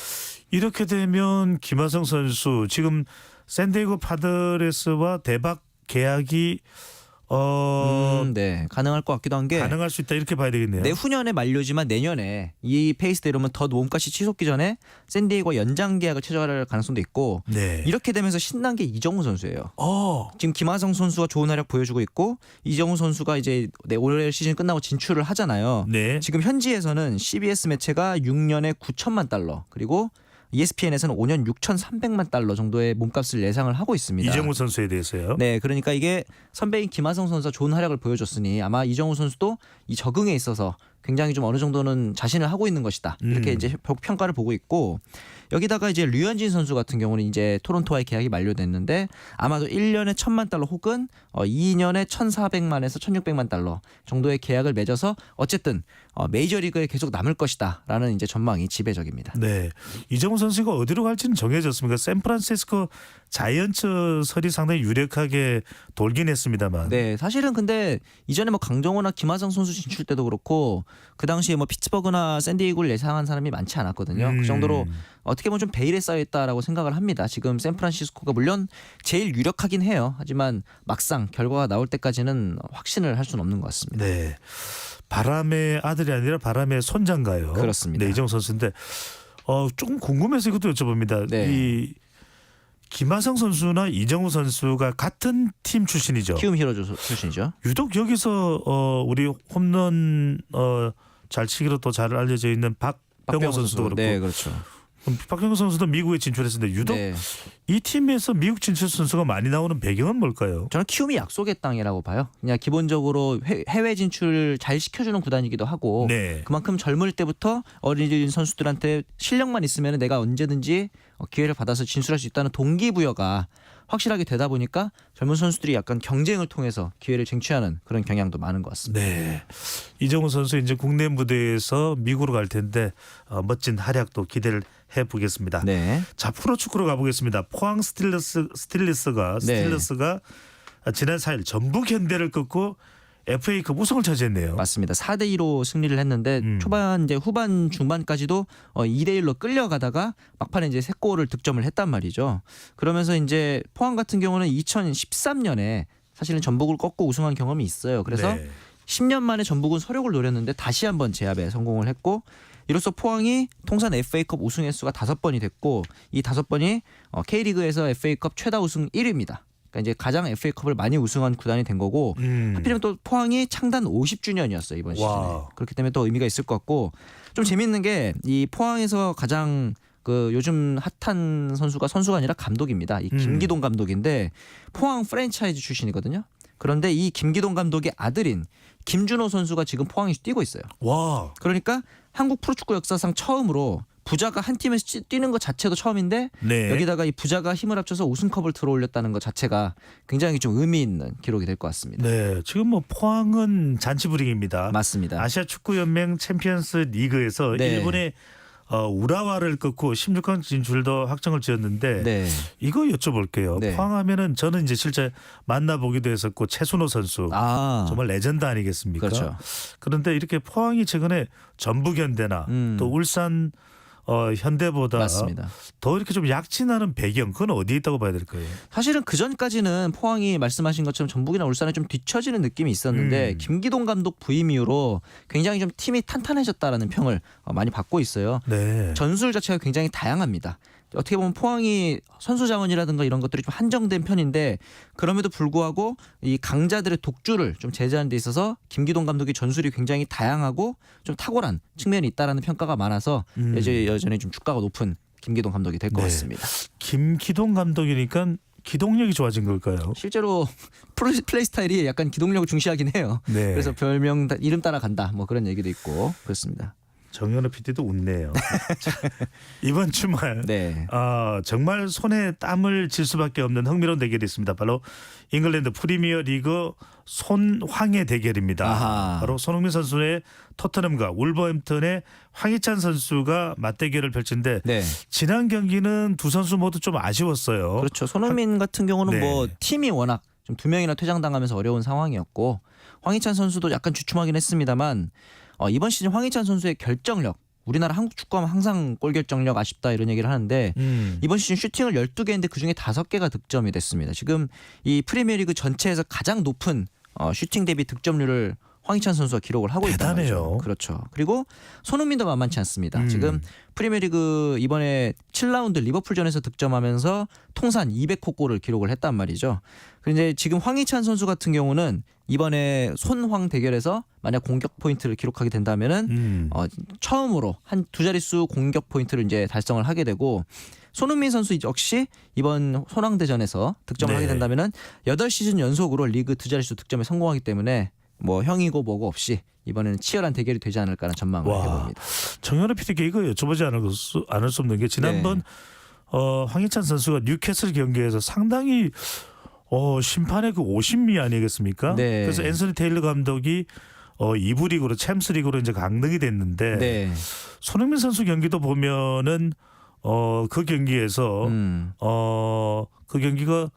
이렇게 되면 김하성 선수 지금 샌디에이고 파드레스와 대박 계약이 네, 가능할 것 같기도 한 게 가능할 수 있다 이렇게 봐야 되겠네요. 내후년에 만료지만 내년에 이 페이스대로면 더 몸값이 치솟기 전에 샌디에이고 연장 계약을 체결할 가능성도 있고 네. 이렇게 되면서 신난 게 이정우 선수예요. 지금 김하성 선수가 좋은 활약 보여주고 있고 이정우 선수가 이제 올해 시즌 끝나고 진출을 하잖아요. 네. 지금 현지에서는 CBS 매체가 6년에 9천만 달러 그리고 ESPN에서는 5년 6,300만 달러 정도의 몸값을 예상을 하고 있습니다. 이정우 선수에 대해서요. 네, 그러니까 이게 선배인 김하성 선수가 좋은 활약을 보여줬으니 아마 이정우 선수도 이 적응에 있어서 굉장히 좀 어느 정도는 자신을 하고 있는 것이다. 이렇게 이제 평가를 보고 있고 여기다가 이제 류현진 선수 같은 경우는 이제 토론토와의 계약이 만료됐는데 아마도 1년에 1,000만 달러 혹은 2년에 1,400만에서 1,600만 달러 정도의 계약을 맺어서 어쨌든 메이저리그에 계속 남을 것이다라는 이제 전망이 지배적입니다. 네, 이정우 선수가 어디로 갈지는 정해졌습니까? 샌프란시스코 자이언츠 설이 상당히 유력하게 돌긴 했습니다만. 네, 사실은 근데 이전에 뭐 강정호나 김하성 선수 진출 때도 그렇고 그 당시에 뭐 피츠버그나 샌디에이고를 예상한 사람이 많지 않았거든요. 그 정도로 어떻게 보면 좀 베일에 쌓여있다라고 생각을 합니다. 지금 샌프란시스코가 물론 제일 유력하긴 해요. 하지만 막상 결과가 나올 때까지는 확신을 할 수는 없는 것 같습니다. 네, 바람의 아들이 아니라 바람의 손자인가요? 그렇습니다. 네, 이정우 선수인데 조금 궁금해서 이것도 여쭤봅니다. 네. 이 김하성 선수나 이정우 선수가 같은 팀 출신이죠. 키움 히어로즈 출신이죠. 유독 여기서 우리 홈런 잘 치기로 또 잘 알려져 있는 박병호 선수도 그렇고. 네, 그렇죠. 박병호 선수도 미국에 진출했는데 유독 네. 이 팀에서 미국 진출 선수가 많이 나오는 배경은 뭘까요? 저는 키움이 약속의 땅이라고 봐요. 그냥 기본적으로 해외 진출을 잘 시켜주는 구단이기도 하고 네. 그만큼 젊을 때부터 어린 선수들한테 실력만 있으면 내가 언제든지 기회를 받아서 진출할 수 있다는 동기부여가 확실하게 되다 보니까 젊은 선수들이 약간 경쟁을 통해서 기회를 쟁취하는 그런 경향도 많은 것 같습니다. 네, 이정우 선수 이제 국내 무대에서 미국으로 갈 텐데 멋진 활약도 기대를 해보겠습니다. 네. 자, 프로축구로 가보겠습니다. 포항 스틸러스가 지난 4일 전북 현대를 꺾고 FA컵 우승을 차지했네요. 맞습니다. 4대2로 승리를 했는데 초반 이제 후반 중반까지도 2대1로 끌려가다가 막판에 이제 3골을 득점을 했단 말이죠. 그러면서 이제 포항 같은 경우는 2013년에 사실은 전북을 꺾고 우승한 경험이 있어요. 그래서 네. 10년 만에 전북은 서력을 노렸는데 다시 한번 제압에 성공을 했고 이로써 포항이 통산 FA컵 우승 횟수가 5번이 됐고 이 5번이 K리그에서 FA컵 최다 우승 1위입니다. 그러니까 이제 가장 FA컵을 많이 우승한 구단이 된 거고 하필이면 또 포항이 창단 50주년이었어요 이번 시즌에. 그렇기 때문에 또 의미가 있을 것 같고 좀 재밌는 게 이 포항에서 가장 그 요즘 핫한 선수가 아니라 감독입니다. 이 김기동 감독인데 포항 프랜차이즈 출신이거든요. 그런데 이 김기동 감독의 아들인 김준호 선수가 지금 포항에서 뛰고 있어요. 와. 그러니까 한국 프로축구 역사상 처음으로 부자가 한 팀에서 뛰는 것 자체도 처음인데 네. 여기다가 이 부자가 힘을 합쳐서 우승컵을 들어올렸다는 것 자체가 굉장히 좀 의미 있는 기록이 될 것 같습니다. 네, 지금 뭐 포항은 잔치불잉입니다. 맞습니다. 아시아 축구연맹 챔피언스 리그에서 네. 일본의 우라와를 꺾고 16강 진출도 확정을 지었는데 네. 이거 여쭤볼게요. 네. 포항하면은 저는 이제 실제 만나보기도 했었고 최순호 선수 정말 레전드 아니겠습니까? 그렇죠. 그런데 이렇게 포항이 최근에 전북현대나 또 울산 현대보다 맞습니다. 더 이렇게 좀 약진하는 배경 그건 어디에 있다고 봐야 될까요? 사실은 그 전까지는 포항이 말씀하신 것처럼 전북이나 울산에 좀 뒤처지는 느낌이 있었는데 김기동 감독 부임 이후로 굉장히 좀 팀이 탄탄해졌다라는 평을 많이 받고 있어요. 네. 전술 자체가 굉장히 다양합니다. 어떻게 보면 포항이 선수 자원이라든가 이런 것들이 좀 한정된 편인데 그럼에도 불구하고 이 강자들의 독주를 좀 제재하는 데 있어서 김기동 감독의 전술이 굉장히 다양하고 좀 탁월한 측면이 있다라는 평가가 많아서 여전히 좀 주가가 높은 김기동 감독이 될 것 같습니다. 김기동 감독이니까 기동력이 좋아진 걸까요? 실제로 플레이 스타일이 약간 기동력을 중시하긴 해요. 네. 그래서 별명 이름 따라 간다 뭐 그런 얘기도 있고 그렇습니다. 정현우 PD도 웃네요. 자, 이번 주말 네. 정말 손에 땀을 질 수밖에 없는 흥미로운 대결이 있습니다. 바로 잉글랜드 프리미어 리그 손황의 대결입니다. 아하. 바로 손흥민 선수의 토트넘과 울버햄튼의 황희찬 선수가 맞대결을 펼치는데 네. 지난 경기는 두 선수 모두 좀 아쉬웠어요. 그렇죠. 손흥민 같은 경우는 네. 뭐 팀이 워낙 좀 2명이나 퇴장당하면서 어려운 상황이었고 황희찬 선수도 약간 주춤하긴 했습니다만 이번 시즌 황희찬 선수의 결정력 우리나라 한국 축구하면 항상 골 결정력 아쉽다 이런 얘기를 하는데 이번 시즌 슈팅을 12개 했는데 그중에 5개가 득점이 됐습니다. 지금 이 프리미어리그 전체에서 가장 높은 슈팅 대비 득점률을 황희찬 선수가 기록을 하고 있단 말이죠. 대단해요. 그렇죠. 그리고 손흥민도 만만치 않습니다. 지금 프리미어리그 이번에 7라운드 리버풀전에서 득점하면서 통산 200호 골을 기록을 했단 말이죠. 그런데 지금 황희찬 선수 같은 경우는 이번에 손황 대결에서 만약 공격 포인트를 기록하게 된다면은 처음으로 한 두 자릿수 공격 포인트를 이제 달성을 하게 되고 손흥민 선수 역시 이번 손황대전에서 득점을 하게 된다면은 8시즌 연속으로 리그 두 자릿수 득점에 성공하기 때문에 뭐 형이고 뭐고 없이 이번에는 치열한 대결이 되지 않을까라는 전망을 해봅니다. 정현우 PD께 이거 여쭤보지 않을 수 없는 게 지난번 황희찬 선수가 뉴캐슬 경기에서 상당히 심판의 그 오심미 아니겠습니까? 네. 그래서 앤서니 테일러 감독이 2부 리그로 챔스 리그로 이제 강등이 됐는데 손흥민 선수 경기도 보면은 그 경기에서 그 경기가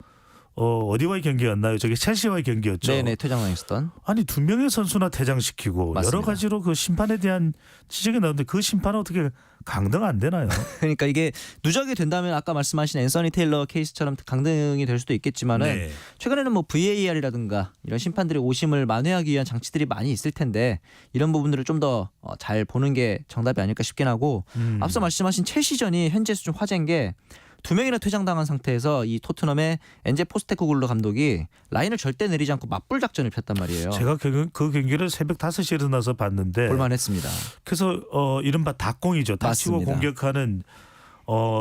어디와의 경기였나요? 저게 첼시와의 경기였죠. 네네, 퇴장당했었던. 아니 2명의 선수나 퇴장시키고 맞습니다. 여러 가지로 그 심판에 대한 지적이 나오는데 그 심판은 어떻게 강등 안 되나요? 그러니까 이게 누적이 된다면 아까 말씀하신 앤서니 테일러 케이스처럼 강등이 될 수도 있겠지만은 최근에는 뭐 VAR이라든가 이런 심판들의 오심을 만회하기 위한 장치들이 많이 있을 텐데 이런 부분들을 좀 더 잘 보는 게 정답이 아닐까 싶긴 하고 앞서 말씀하신 첼시전이 현재에서 좀 화제인 게 2명이나 퇴장당한 상태에서 이 토트넘의 엔제 포스테코글루 감독이 라인을 절대 내리지 않고 맞불 작전을 폈단 말이에요. 제가 그 경기를 새벽 5시에 일어나서 봤는데 볼만했습니다. 그래서 이른바 닭공이죠. 닥치고 공격하는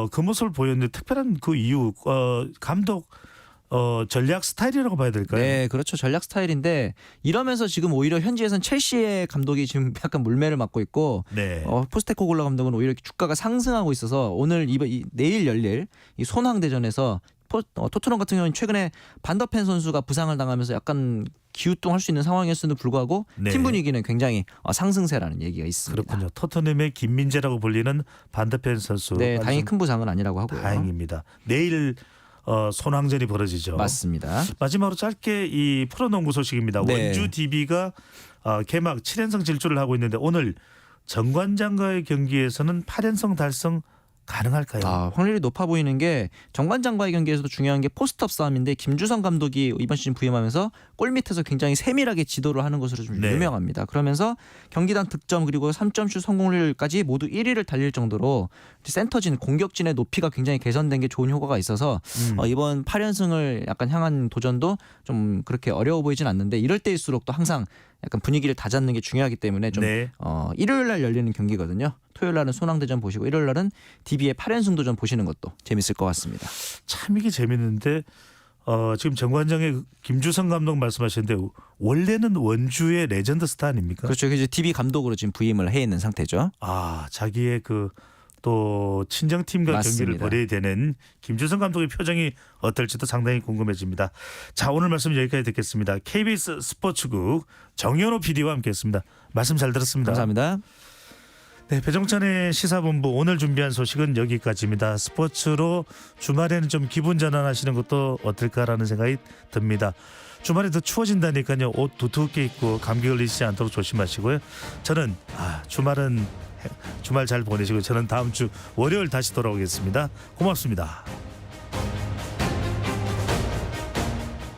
그 모습을 보였는데 특별한 그 이유 감독 전략 스타일이라고 봐야 될까요? 네, 그렇죠. 전략 스타일인데 이러면서 지금 오히려 현지에서는 첼시의 감독이 지금 약간 물매를 맞고 있고 포스테코글루 감독은 오히려 주가가 상승하고 있어서 오늘 내일 열릴 이 손황대전에서 토트넘 같은 경우는 최근에 반더펜 선수가 부상을 당하면서 약간 기우뚱할 수 있는 상황이었음에도 불구하고 팀 분위기는 굉장히 상승세라는 얘기가 있습니다. 그렇군요. 토트넘의 김민재라고 불리는 반더펜 선수. 네, 다행히 큰 부상은 아니라고 하고요. 다행입니다. 내일 손황전이 벌어지죠. 맞습니다. 마지막으로 짧게 이 프로농구 소식입니다. 원주 DB가 개막 7연승 질주를 하고 있는데 오늘 정관장과의 경기에서는 8연승 달성 가능할까요? 확률이 높아 보이는 게 정관장과의 경기에서도 중요한 게 포스트업 싸움인데 김주성 감독이 이번 시즌 부임하면서 골 밑에서 굉장히 세밀하게 지도를 하는 것으로 좀 유명합니다. 그러면서 경기당 득점 그리고 3점슛 성공률까지 모두 1위를 달릴 정도로 센터진 공격진의 높이가 굉장히 개선된 게 좋은 효과가 있어서 이번 8연승을 약간 향한 도전도 좀 그렇게 어려워 보이진 않는데 이럴 때일수록 또 항상 약간 분위기를 다잡는 게 중요하기 때문에 좀 일요일 날 열리는 경기거든요. 토요일 날은 손황대전 보시고 일요일 날은 DB의 8연승 도전 보시는 것도 재밌을 것 같습니다. 참 이게 재밌는데 지금 정관장의 김주성 감독 말씀하셨는데 원래는 원주의 레전드 스타 아닙니까? 그렇죠. 이제 DB 감독으로 지금 부임을 해 있는 상태죠. 자기의 또 친정팀과 맞습니다. 경기를 벌여야 되는 김주성 감독의 표정이 어떨지도 상당히 궁금해집니다. 자, 오늘 말씀 여기까지 듣겠습니다. KBS 스포츠국 정현호 PD와 함께했습니다. 말씀 잘 들었습니다. 감사합니다. 네, 배종찬의 시사본부 오늘 준비한 소식은 여기까지입니다. 스포츠로 주말에는 좀 기분 전환하시는 것도 어떨까라는 생각이 듭니다. 주말에 더 추워진다니까요. 옷 두껍게 입고 감기 걸리지 않도록 조심하시고요. 저는 주말 잘 보내시고 저는 다음 주 월요일 다시 돌아오겠습니다. 고맙습니다.